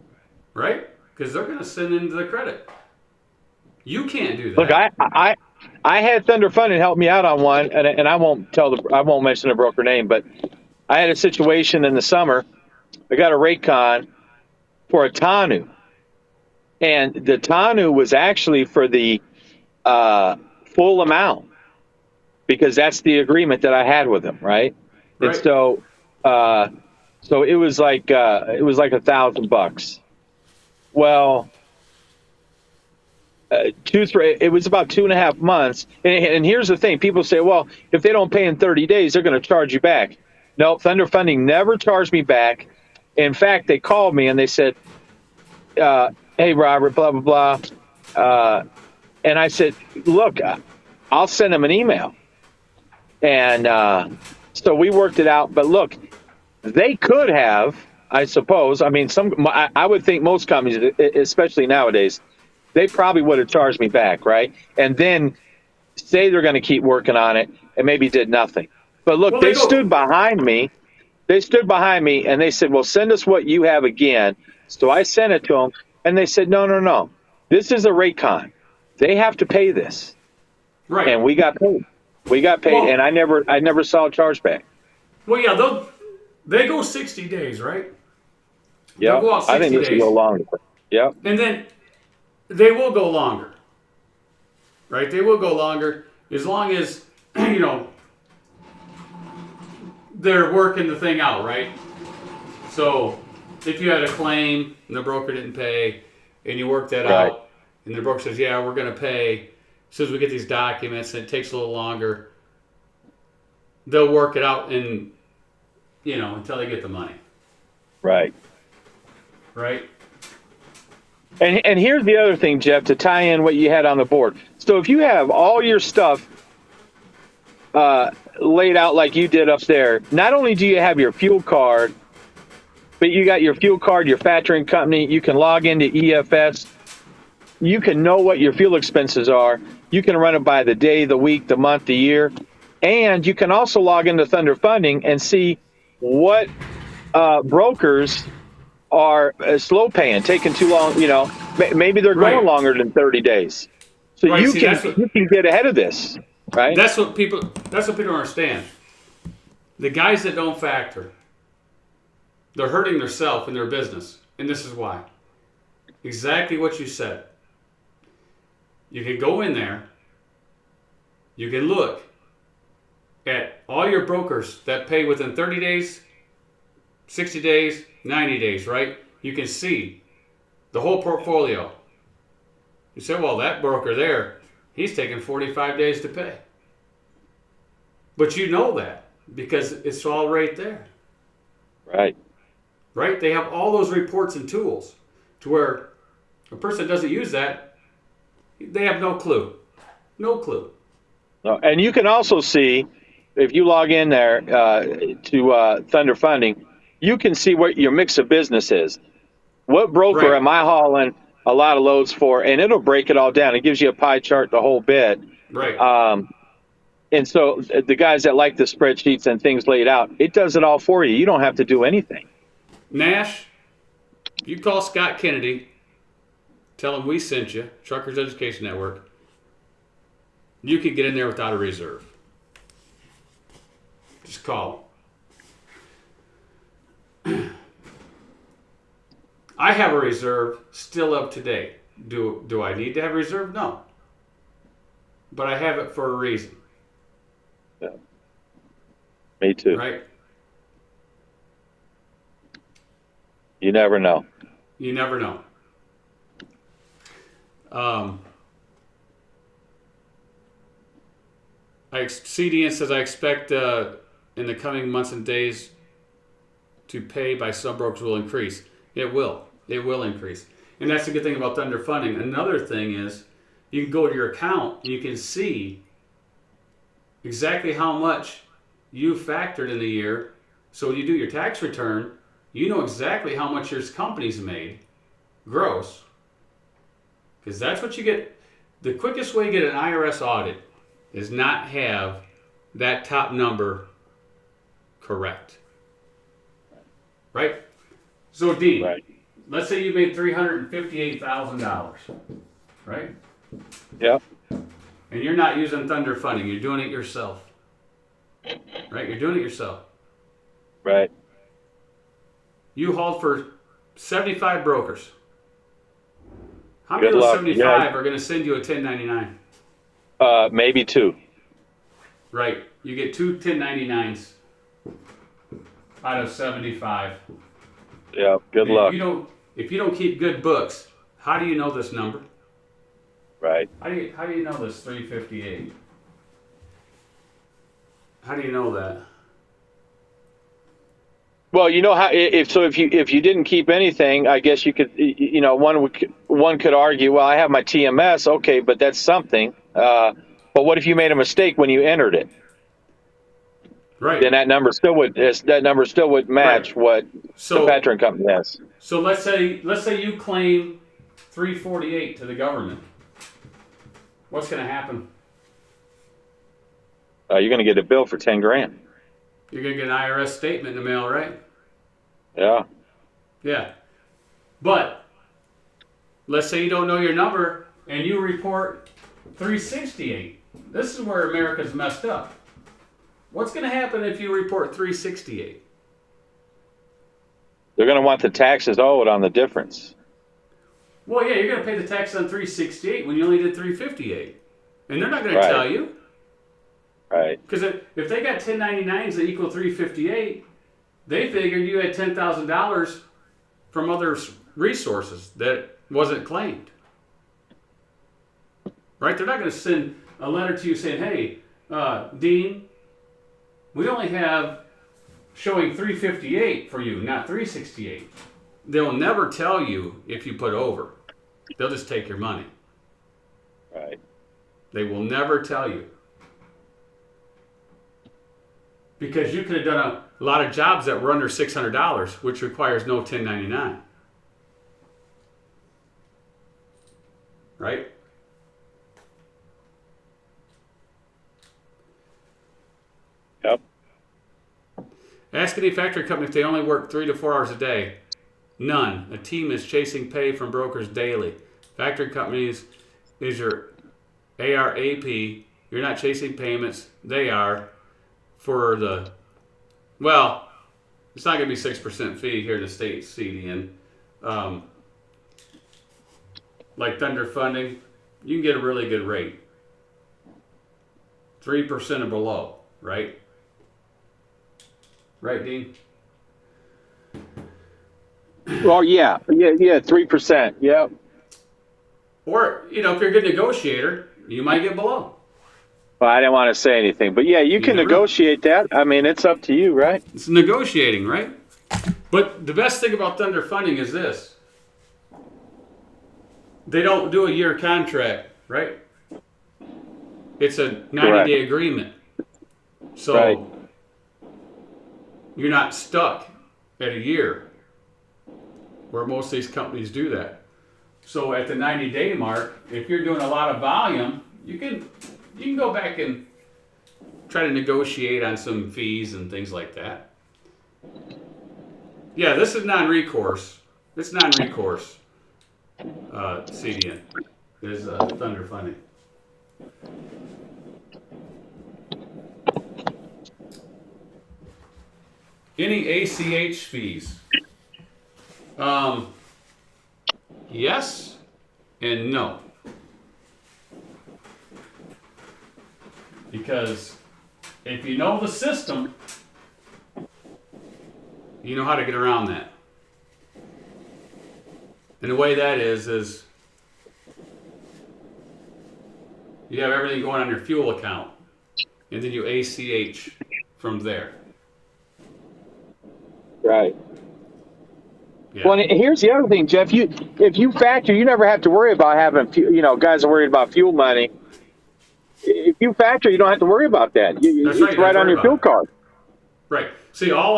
right? Because they're gonna send into the credit. You can't do that." Look, I had Thunder Funding help me out on one, and I won't mention the broker name, but I had a situation in the summer. I got a Raycon for a Tanu, and the Tanu was actually for the full amount because that's the agreement that I had with him, right? And Right. so it was like $1,000. Well, it was about 2.5 months. And here's the thing: people say, well, if they don't pay in 30 days, they're going to charge you back. No, Thunder Funding never charged me back. In fact, they called me and they said, "Hey, Robert, blah blah blah," and I said, "Look, I'll send them an email." And so we worked it out. But look, they could have, I suppose. I mean, I would think most companies, especially nowadays, they probably would have charged me back, right? And then say they're going to keep working on it and maybe did nothing. But look, Well, they stood behind me. They stood behind me and they said, well, send us what you have again. So I sent it to them and they said, no. This is a Raycon. They have to pay this. Right. And we got paid. Well- And I never saw a chargeback. Well, yeah, they go 60 days, right? Yeah, go out I think 60 this will days. go longer. Yep. And then they will go longer, right? They will go longer as long as, they're working the thing out, right? So if you had a claim and the broker didn't pay and you work that Right. out and the broker says, yeah, we're going to pay as soon as we get these documents and it takes a little longer, they'll work it out and, until they get the money, Right. right? And here's the other thing, Jeff, to tie in what you had on the board. So if you have all your stuff laid out like you did up there, not only do you have your fuel card, but you got your fuel card, your factoring company, you can log into EFS, you can know what your fuel expenses are, you can run it by the day, the week, the month, the year, and you can also log into Thunder Funding and see what brokers are slow paying, taking too long. Maybe they're Right. going longer than 30 days. So Right, you see, can that's what- you can get ahead of this, right? That's what people don't understand. The guys that don't factor, they're hurting themselves in their business. And this is why. Exactly what you said. You can go in there, you can look at all your brokers that pay within 30 days, 60 days, 90 days, right? You can see the whole portfolio. You say, well, that broker there, he's taking 45 days to pay. But you know that. because it's all right there. Right. Right? They have all those reports and tools to where a person that doesn't use that, they have no clue. No clue. No, and you can also see, if you log in there to Thunder Funding, you can see what your mix of business is. What broker Right. am I hauling a lot of loads for? And it'll break it all down. It gives you a pie chart, the whole bit. Right. And so the guys that like the spreadsheets and things laid out, it does it all for you. You don't have to do anything. Nash, you call Scott Kennedy, tell him we sent you, Truckers Education Network. You can get in there without a reserve. Just call him. I have a reserve still up to date. Do I need to have a reserve? No. But I have it for a reason. Yeah. Me too. Right? You never know. You never know. CDN says, I expect in the coming months and days to pay by some brokers will increase. It will. It will increase. And that's the good thing about Thunder Funding. Another thing is you can go to your account and you can see exactly how much you factored in the year. So when you do your tax return, you know exactly how much your company's made, gross. Because that's what you get. The quickest way to get an IRS audit is not have that top number correct. Right? So, Dean, Right. let's say you made $358,000, right? Yeah. And you're not using Thunder Funding. You're doing it yourself. Right? You're doing it yourself. Right. You hauled for 75 brokers. How many Good of those luck. 75 are going to send you a 1099? Maybe two. Right. You get two 1099s out of 75. Yeah. Good And luck. If you don't keep good books, how do you know this number? Right. How do you know this 358? How do you know that? Well, you know how if you didn't keep anything, I guess you could one could argue, well, I have my TMS, okay, but that's something. But what if you made a mistake when you entered it? Right. Then that number still would match Right. what the patron company has. So let's say you claim 348 to the government. What's going to happen? You're going to get a bill for $10,000. You're going to get an IRS statement in the mail, right? Yeah. Yeah. But let's say you don't know your number and you report 368. This is where America's messed up. What's going to happen if you report 368? They're going to want the taxes owed on the difference. Well, yeah, you're going to pay the tax on 368 when you only did 358. And they're not going to Right. tell you. Right. Because if they got 1099s that equal 358, they figured you had $10,000 from other resources that wasn't claimed. Right? They're not going to send a letter to you saying, hey, Dean, we only have showing 358 for you, not 368. They'll never tell you if you put over. They'll just take your money. Right. They will never tell you. Because you could have done a lot of jobs that were under $600, which requires no 1099. Right? Yep. Ask any factory company if they only work 3 to 4 hours a day. None. A team is chasing pay from brokers daily. Factory companies is your ARAP. You're not chasing payments. They are. For the, well, it's not going to be 6% fee here in the state, CDN. Like Thunder Funding, you can get a really good rate. 3% or below, right? Right, Dean? Well, yeah, 3%. Yep. Or, if you're a good negotiator, you might get below. Well, I didn't want to say anything, but yeah, you can never know. negotiate that. I mean, it's up to you, right? It's negotiating, right? But the best thing about Thunder Funding is this. They don't do a year contract, right? It's a 90-day agreement. So Right. you're not stuck at a year where most of these companies do that. So at the 90-day mark, if you're doing a lot of volume, you can go back and try to negotiate on some fees and things like that. Yeah, this is non-recourse. It's non-recourse. CDN is Thunder Funding. Any ACH fees? Yes and no. Because if you know the system, you know how to get around that. And the way that is you have everything going on your fuel account, and then you ACH from there. Right. Yeah. Well, and here's the other thing, Jeff. If you factor, you never have to worry about having, guys are worried about fuel money. If you factor, you don't have to worry about that. That's right. It's right on your fuel card. Right. See, all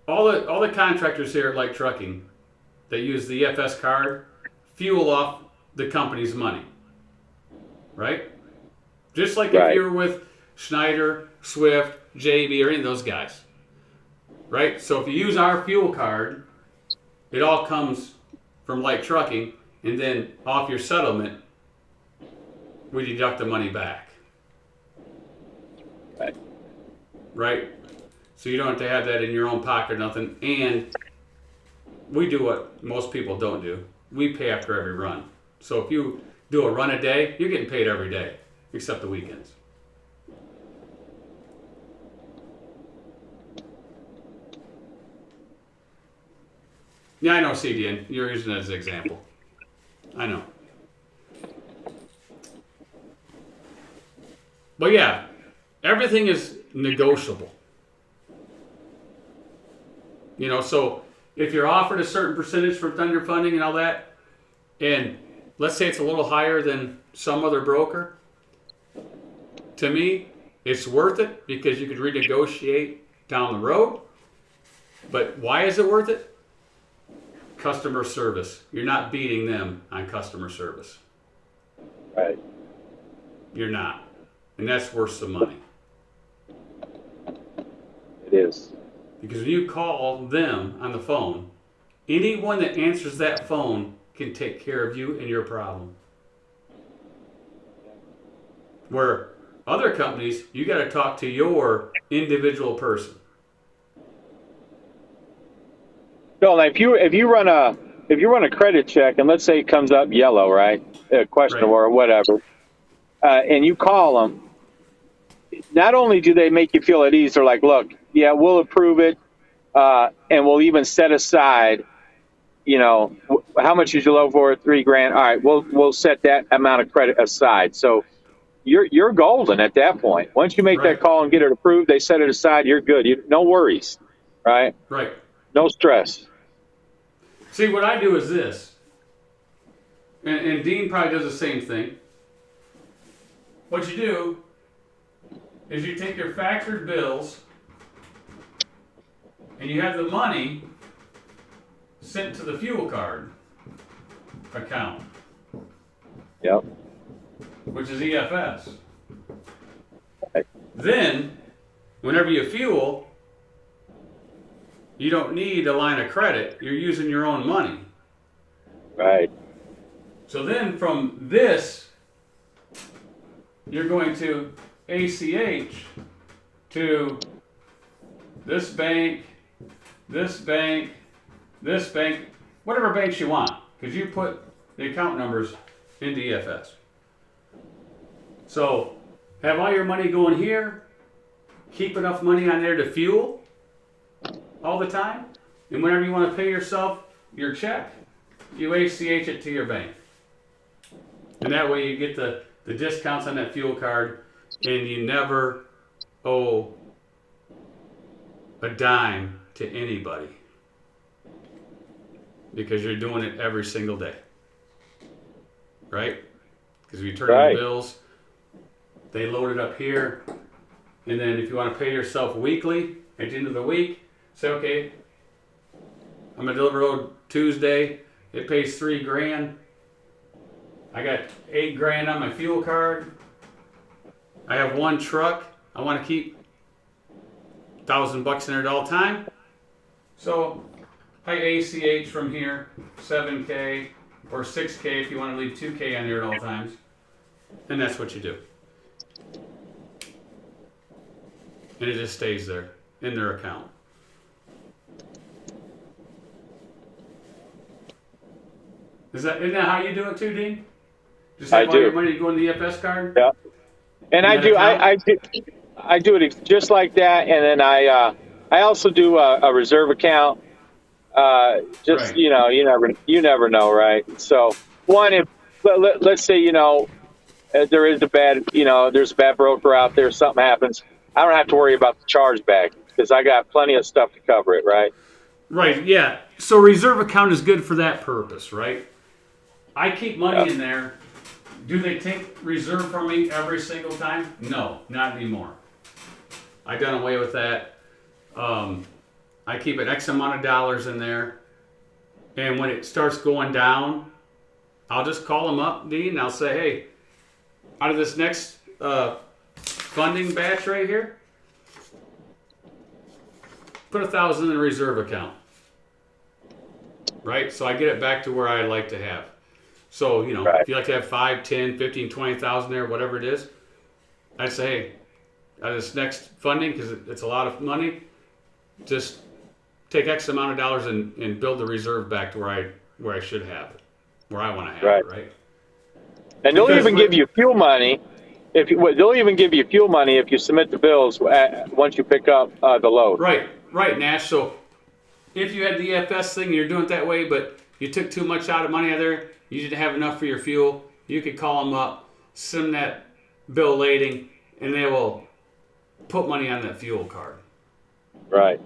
the contractors here at Light Trucking that use the EFS card fuel off the company's money. Right? Just like if you're with Schneider, Swift, JB, or any of those guys. Right? So if you use our fuel card, it all comes from Light Trucking, and then off your settlement, we deduct the money back. Right? So you don't have to have that in your own pocket or nothing. And we do what most people don't do. We pay after every run. So if you do a run a day, you're getting paid every day, except the weekends. Yeah, I know, CDN. You're using it as an example. I know. But yeah, everything is negotiable. So if you're offered a certain percentage for Thunder Funding and all that, and let's say it's a little higher than some other broker, to me, it's worth it because you could renegotiate down the road. But why is it worth it? Customer service. You're not beating them on customer service. Right. You're not. And that's worth some money. It is. Because when you call them on the phone, anyone that answers that phone can take care of you and your problem. Where other companies, you got to talk to your individual person. No, like if you run a credit check and let's say it comes up yellow, right? Questionable or whatever, and you call them, not only do they make you feel at ease, they're like, look, yeah, we'll approve it, and we'll even set aside, how much is your loan for? $3,000. All right, we'll set that amount of credit aside. So you're golden at that point. Once you make that call and get it approved, they set it aside. You're good. No worries, right? Right. No stress. See, what I do is this, and Dean probably does the same thing. What you do is you take your factored bills and you have the money sent to the fuel card account. Yep. Which is EFS. Right. Then, whenever you fuel, you don't need a line of credit. You're using your own money. Right. So then from this, you're going to ACH to this bank, this bank, this bank, whatever banks you want, because you put the account numbers into EFS. So have all your money going here, keep enough money on there to fuel all the time, and whenever you want to pay yourself your check, you ACH it to your bank. And that way you get the discounts on that fuel card, and you never owe a dime to anybody because you're doing it every single day, right? Because you turn in the bills, they load it up here, and then if you want to pay yourself weekly at the end of the week, say, okay, I'm gonna deliver road Tuesday. It pays $3,000. I got $8,000 on my fuel card. I have one truck. I want to keep $1,000 in it at all time. So I ACH from here, 7K or 6K if you want to leave 2K on there at all times. And that's what you do. And it just stays there in their account. Isn't that how you do it too, Dean? Just like all your money go in the EFS card? Yeah. And I do it just like that, and then I also do a reserve account. Just you know, you never know, right? So if let's say there is there's a bad broker out there, something happens, I don't have to worry about the chargeback because I got plenty of stuff to cover it, right? Right. Yeah. So reserve account is good for that purpose, right? I keep money in there. Do they take reserve from me every single time? No, not anymore. I've done away with that. I keep an X amount of dollars in there. And when it starts going down, I'll just call them up, Dean, and I'll say, hey, out of this next funding batch right here, put $1,000 in the reserve account. Right? So I get it back to where I like to have. So, if you like to have 5, 10, 15, 20,000 there, whatever it is, I'd say, hey, out of this next funding, because it's a lot of money, just take X amount of dollars and build the reserve back to where I should have it, where I want to have it, right? And they'll even give you fuel money. They'll even give you fuel money if you submit the bills once you pick up the load. Right, Nash. So if you had the EFS thing and you're doing it that way, but you took too much out of money out of there, you didn't have enough for your fuel, you could call them up, send them that bill lading, and they will put money on that fuel card. Right,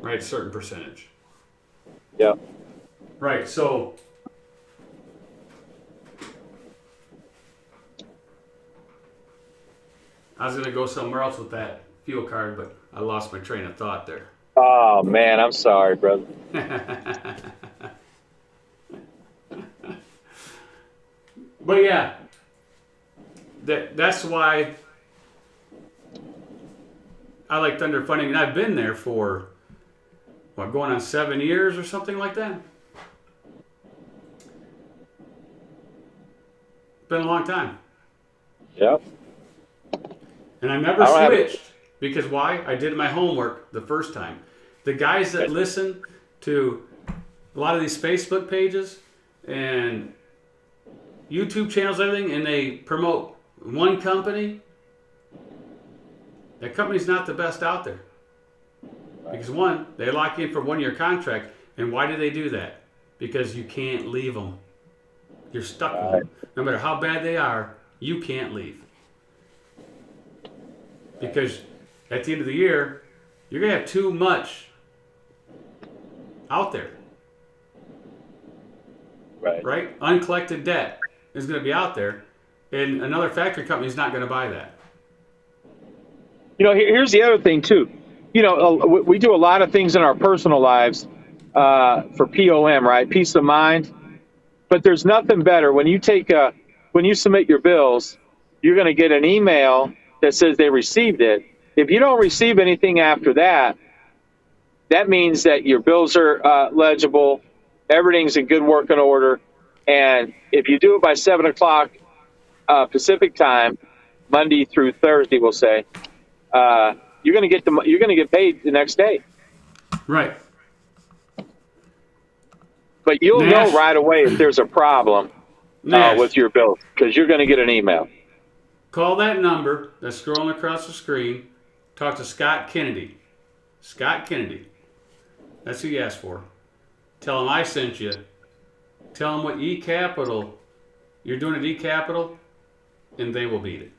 a certain percentage. Yeah. Right, so I was going to go somewhere else with that fuel card, but I lost my train of thought there. Oh, man, I'm sorry, brother. But yeah, that's why I like Thunder Funding, and I've been there for, going on 7 years or something like that? Been a long time. Yep. And I never switched because why? I did my homework the first time. The guys that listen to a lot of these Facebook pages and YouTube channels, everything, and they promote one company, that company's not the best out there. Because one, they lock you in for a 1-year contract. And why do they do that? Because you can't leave them. You're stuck with them. No matter how bad they are, you can't leave. Because at the end of the year, you're going to have too much out there. Right? Uncollected debt is going to be out there. And another factory company is not going to buy that. Here's the other thing, too. We do a lot of things in our personal lives for POM, right? Peace of mind. But there's nothing better. When you submit your bills, you're going to get an email that says they received it. If you don't receive anything after that, that means that your bills are legible, everything's in good working order, and if you do it by 7 o'clock Pacific time, Monday through Thursday, we'll say, you're going to get paid the next day. Right. But you'll know right away if there's a problem with your bill because you're going to get an email. Call that number that's scrolling across the screen. Talk to Scott Kennedy. Scott Kennedy. That's who you asked for. Tell him I sent you. Tell him what eCapital you're doing at eCapital, and they will beat it.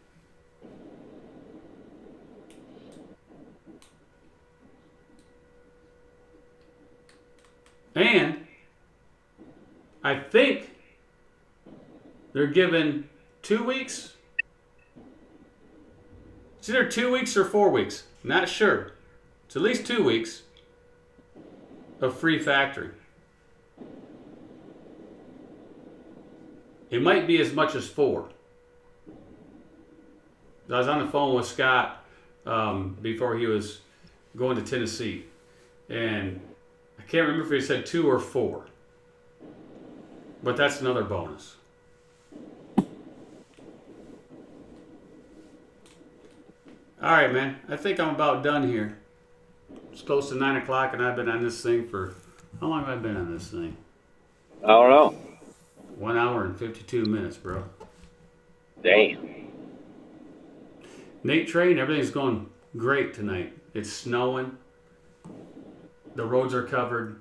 And I think they're given 2 weeks. It's either 2 weeks or 4 weeks. Not sure. It's at least 2 weeks of free factory. It might be as much as 4. I was on the phone with Scott before he was going to Tennessee, and I can't remember if he said 2 or 4, but that's another bonus. All right, man. I think I'm about done here. It's close to 9 o'clock, and I've been on this thing for, how long have I been on this thing? I don't know. 1 hour and 52 minutes, bro. Damn. Nate Train, everything's going great tonight. It's snowing. The roads are covered.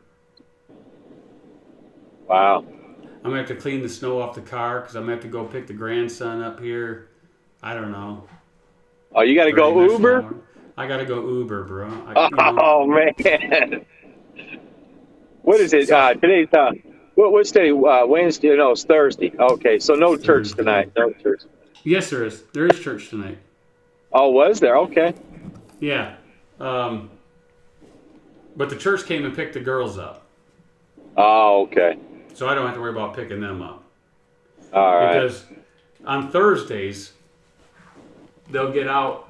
Wow. I'm going to have to clean the snow off the car because I'm going to have to go pick the grandson up here. I don't know. Oh, you got to go Uber? I got to go Uber, bro. Oh, man. What is it? Today's, what's today? Wednesday? No, it's Thursday. Okay, so no church tonight. No church. Yes, there is. There is church tonight. Oh, was there? Okay. Yeah. But the church came and picked the girls up. Oh, okay. So I don't have to worry about picking them up. All right. Because on Thursdays, they'll get out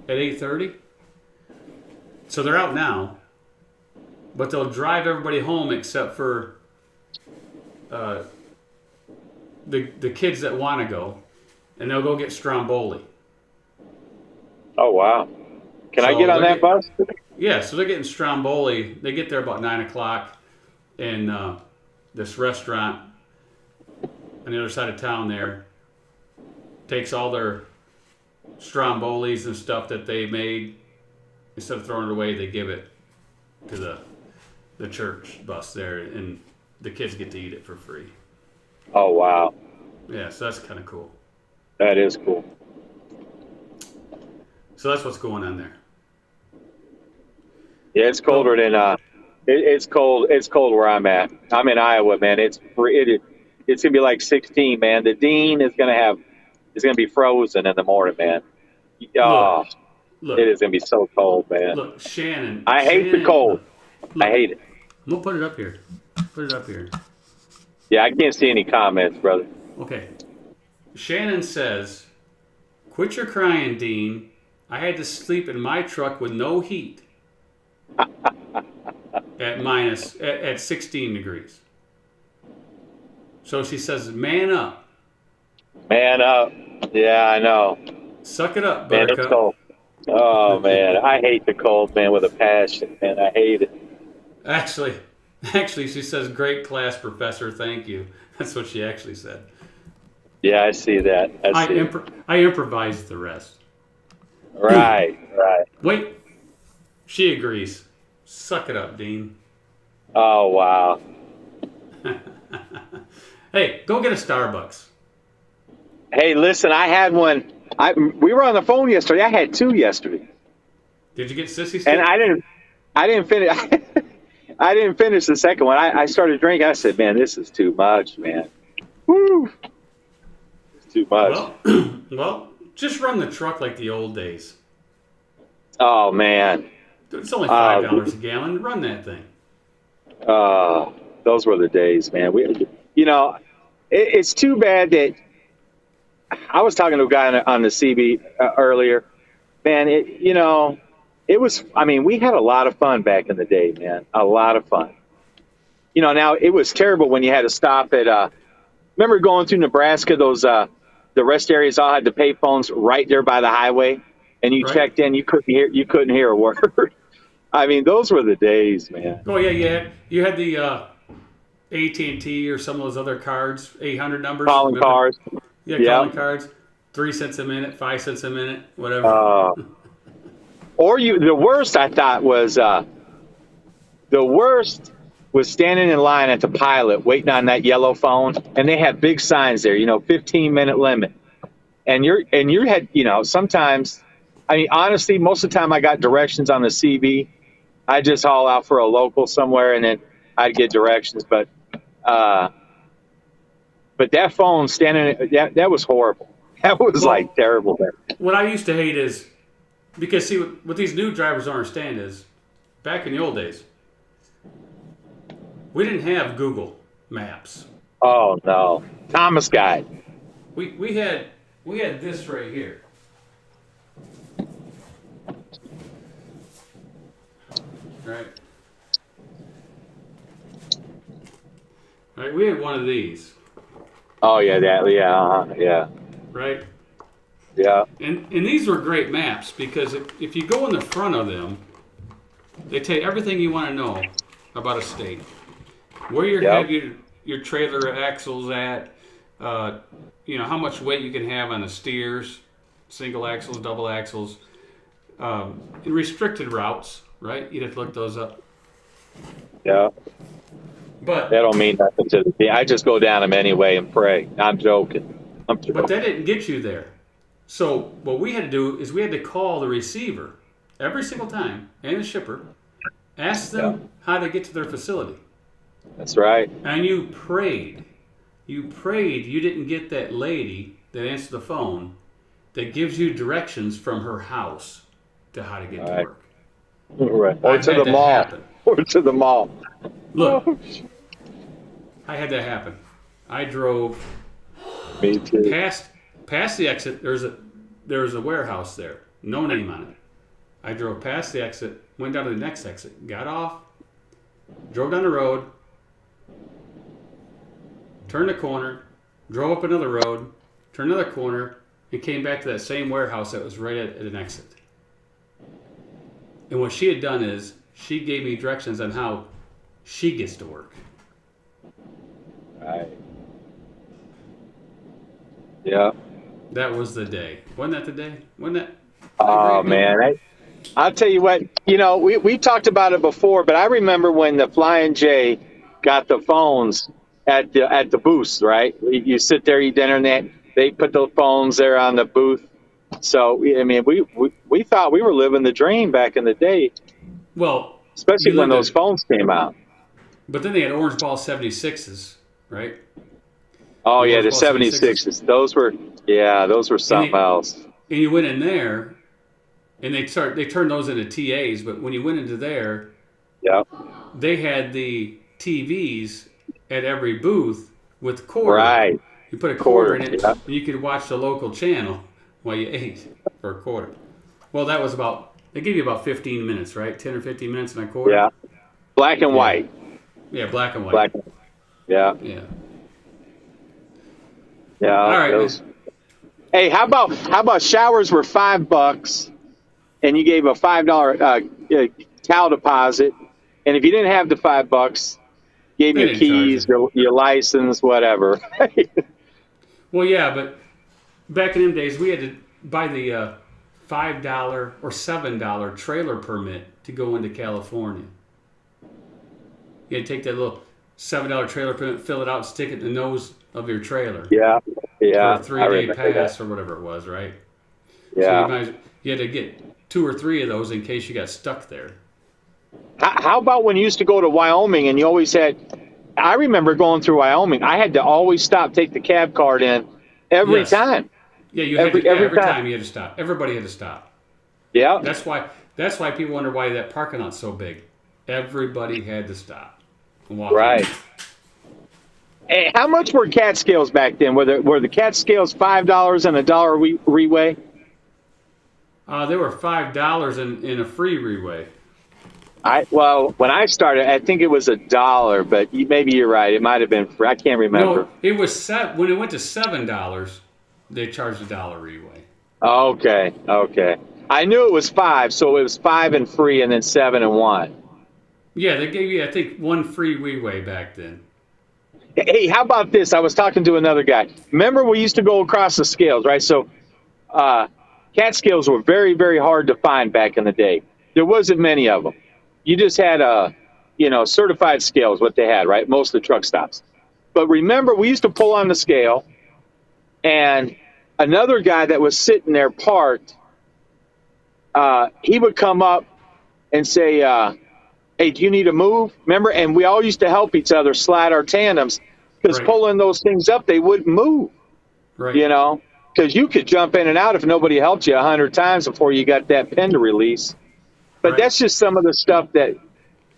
at 8:30. So they're out now. But they'll drive everybody home except for the kids that want to go. And they'll go get Stromboli. Oh, wow. Can I get on that bus? Yeah, so they're getting Stromboli. They get there about 9 o'clock in this restaurant on the other side of town there. Takes all their Strombolis and stuff that they made. Instead of throwing it away, they give it to the church bus there, and the kids get to eat it for free. Oh, wow. Yeah, so that's kind of cool. That is cool. So that's what's going on there. Yeah, it's colder than it's cold. It's cold where I'm at. I'm in Iowa, man. It's gonna be like 16, man. The Dean is gonna be frozen in the morning, man. Oh, look, it is gonna be so cold, man. Look, Shannon. I hate the cold. Look, I hate it. I'm gonna put it up here. Put it up here. Yeah, I can't see any comments, brother. Okay. Shannon says, "Quit your crying, Dean. I had to sleep in my truck with no heat at 16 degrees." So she says, "Man up. Man up." Yeah, I know. Suck it up, man. Buttercup." It's cold. Oh man, I hate the cold, man, with a passion, man. I hate it. Actually, she says, "Great class, Professor. Thank you." That's what she actually said. Yeah, I see that. I improvised the rest. Right. Wait. She agrees. Suck it up, Dean. Oh, wow. Hey, go get a Starbucks. Hey, listen, I had one. We were on the phone yesterday. I had 2 yesterday. Did you get Sissy Stick? And I didn't finish. I didn't finish the second one. I started drinking. I said, man, this is too much, man. Woo. It's too much. Well, just run the truck like the old days. Oh, man. It's only $5 a gallon. Run that thing. Those were the days, man. It's too bad that I was talking to a guy on the CB earlier. Man, it was, we had a lot of fun back in the day, man. A lot of fun. Now it was terrible when you had to stop at, remember going through Nebraska, those, the rest areas all had the payphones right there by the highway, and you checked in, you couldn't hear a word. Those were the days, man. Oh yeah. You had the AT&T or some of those other cards, 800 numbers. Calling cars. Yeah, calling cards. 3 cents a minute, 5 cents a minute, whatever. The worst I thought was standing in line at the Pilot waiting on that yellow phone, and they had big signs there, 15-minute limit. And you had, sometimes, honestly, most of the time I got directions on the CB. I just haul out for a local somewhere, and then I'd get directions, but that phone standing, that was horrible. That was Well, like terrible. what I used to hate is because see what these new drivers don't understand is back in the old days we didn't have Google Maps. Oh no, Thomas guy. We had this right here. Right? Right? We had one of these, Oh yeah, yeah, right? yeah. And these were great maps because if you go in the front of them, they tell you everything you want to know about a state. Where you Yep. have your trailer axles at, how much weight you can have on the steers, single axles, double axles, in restricted routes, right? You'd have to look those up. Yeah. But That don't mean nothing to me. I just go down them anyway and pray. I'm joking. but that didn't get you there. So what we had to do is we had to call the receiver every single time and the shipper, ask them how to get to their facility. That's right. And you prayed. You prayed you didn't get that lady that answered the phone that gives you directions from her house to how to get to Right. work. Right. Or I've to had the that mall. happen. Or to the mall. Look, I had that happen. I drove Me too. past the exit. There was a warehouse there, no name on it. I drove past the exit, went down to the next exit, got off, drove down the road, turned the corner, drove up another road, turned another corner, and came back to that same warehouse that was right at an exit. And what she had done is she gave me directions on how she gets to work. Right. Yeah. That was the day. Wasn't that the day? Wasn't that? Oh Great day? man. I'll tell you what, we talked about it before, but I remember when the Flying J got the phones at the booths, right? You sit there, eat dinner, and they put the phones there on the booth. So I mean, we thought we were living the dream back in the day, Well, especially you when lived those it, phones came out. but then they had Orange Ball 76s, right? Oh The yeah, Orange the Ball 76s. 76s. Those were something else. And you went in there, and they turned those into TAs. But when you went into there, Yeah. they had the TVs at every booth with quarter. Right. You put a quarter in Quarter. it, Yeah. and you could watch the local channel while you ate for a quarter. Well, that was they give you about 15 minutes, right? 10 or 15 minutes in a quarter. Yeah. Black and Yeah. white. Yeah, black and white. Black. Yeah. Yeah. Yeah. All right. Those. Hey, how about showers were $5, and you gave a $5 towel deposit, and if you didn't have the $5, gave They you didn't keys, charge your license, whatever. Well, yeah, but back in them days, we had to buy the $5 or $7 trailer permit to go into California. You had to take that little $7 trailer permit, fill it out, stick it in the nose of your trailer Yeah. Yeah. for a I 3-day remember pass that. or whatever it was, right? Yeah. So you had to get 2 or 3 of those in case you got stuck there. How about when you used to go to Wyoming and you always had? I remember going through Wyoming. I had to always stop, take the cab card in every Yes. time. Yeah, you had Every every time. time you had to stop. Everybody had to stop. Yeah. That's why people wonder why that parking lot's so big. Everybody had to stop and walk in. Right. Hey, how much were cat scales back then? Were the cat scales $5 and $1 reweigh? They were $5 in a free reweigh. When I started, I think it was $1, but maybe you're right. It might have been free. I can't remember. No, it was when it went to $7, they charged $1 reweigh. Okay. I knew it was 5, so it was 5 and free, and then 7 and 1. Yeah, they gave you I think one free reweigh back then. Hey, how about this? I was talking to another guy. Remember, we used to go across the scales, right? So, cat scales were very, very hard to find back in the day. There wasn't many of them. You just had certified scales, what they had, right? Most of the truck stops. But remember, we used to pull on the scale, and another guy that was sitting there parked, he would come up and say, Hey, do you need to move? Remember? And we all used to help each other slide our tandems because Right. pulling those things up, they wouldn't move, Right. you know, because you could jump in and out if nobody helped you 100 times before you got that pin to release. But Right. that's just some of the stuff that,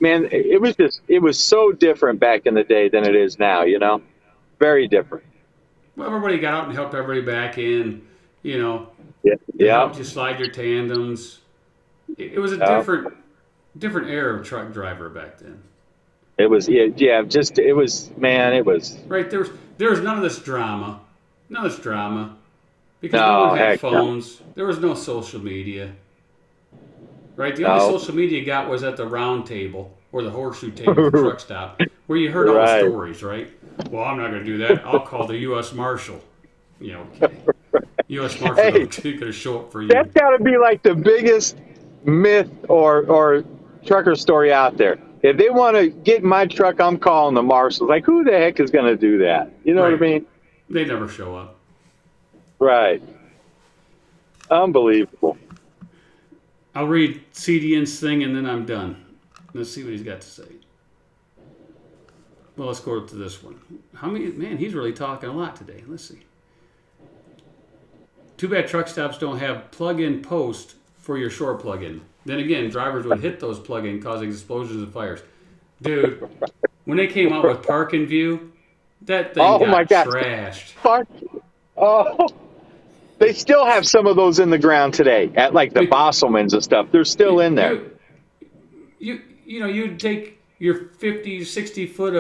man, it was so different back in the day than it is now, you know, very different. Well, everybody got out and helped everybody back in. You know, Yeah. they Yeah. helped you slide your tandems. It was a Yeah. different era of truck driver back then. It was, yeah, just, it was, man, it was, Right. There was none of this drama. None of this drama. Because no one no, had heck no. phones. There was no social media. Right? The only No. social media you got was at the round table or the horseshoe table at the truck stop where you heard all the Right. stories, right? Well, I'm not going to do that. I'll call the U.S. Marshal. You know, okay. U.S. Marshal Hey, going to show up for you. that's got to be like the biggest myth or trucker story out there. If they want to get in my truck, I'm calling the marshals. Like, who the heck is going to do that? You know what I Right. mean? They never show up. Right. Unbelievable. I'll read CDN's thing and then I'm done. Let's see what he's got to say. Well, let's go to this one. How many? Man, he's really talking a lot today. Let's see. Too bad truck stops don't have plug-in post for your shore plug-in. Then again, drivers would hit those plug-in, causing explosions and fires. Dude, when they came out with Park and View, that thing Oh my got God. trashed. Fuck. Oh, they still have some of those in the ground today at like the Bosselmans and stuff. They're still in there. You'd take your 50, 60 foot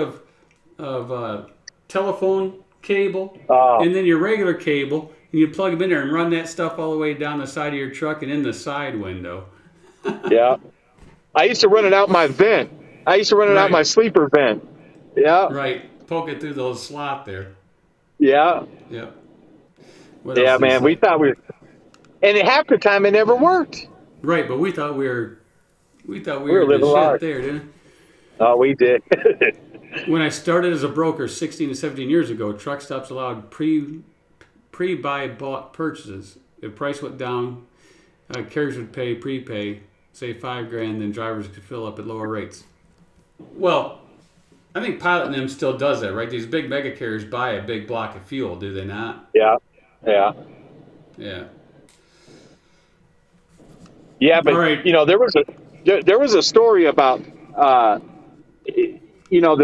of telephone cable Oh. and then your regular cable, and you plug them in there and run that stuff all the way down the side of your truck and in the side window. Yeah. I used to run it out my vent. I used to run it out Right. my sleeper vent. Yeah. Right. Poke it through the little slot there. Yeah. Yep. What Yeah, else did he man. say? We thought and half the time it never worked. Right, but we thought we were living the shit large. there, didn't Oh, we did. we? When I started as a broker 16 to 17 years ago, truck stops allowed pre-buy bought purchases. If price went down, carriers would pay prepay, say $5,000, then drivers could fill up at lower rates. Well, I think Pilot and them still does that, right? These big mega carriers buy a big block of fuel, do they not? Yeah. Yeah. Yeah. Yeah, but All right. you know, there was a story about the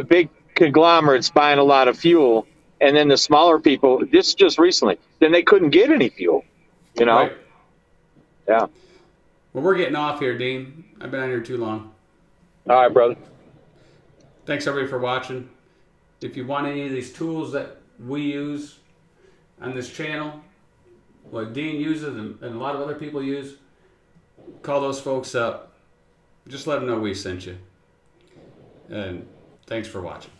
big conglomerates buying a lot of fuel, and then the smaller people. This just recently, then they couldn't get any fuel. You know. Right. Yeah. Well, we're getting off here, Dean. I've been on here too long. All right, brother. Thanks, everybody, for watching. If you want any of these tools that we use on this channel, what Dean uses and a lot of other people use, call those folks up. Just let them know we sent you. And thanks for watching.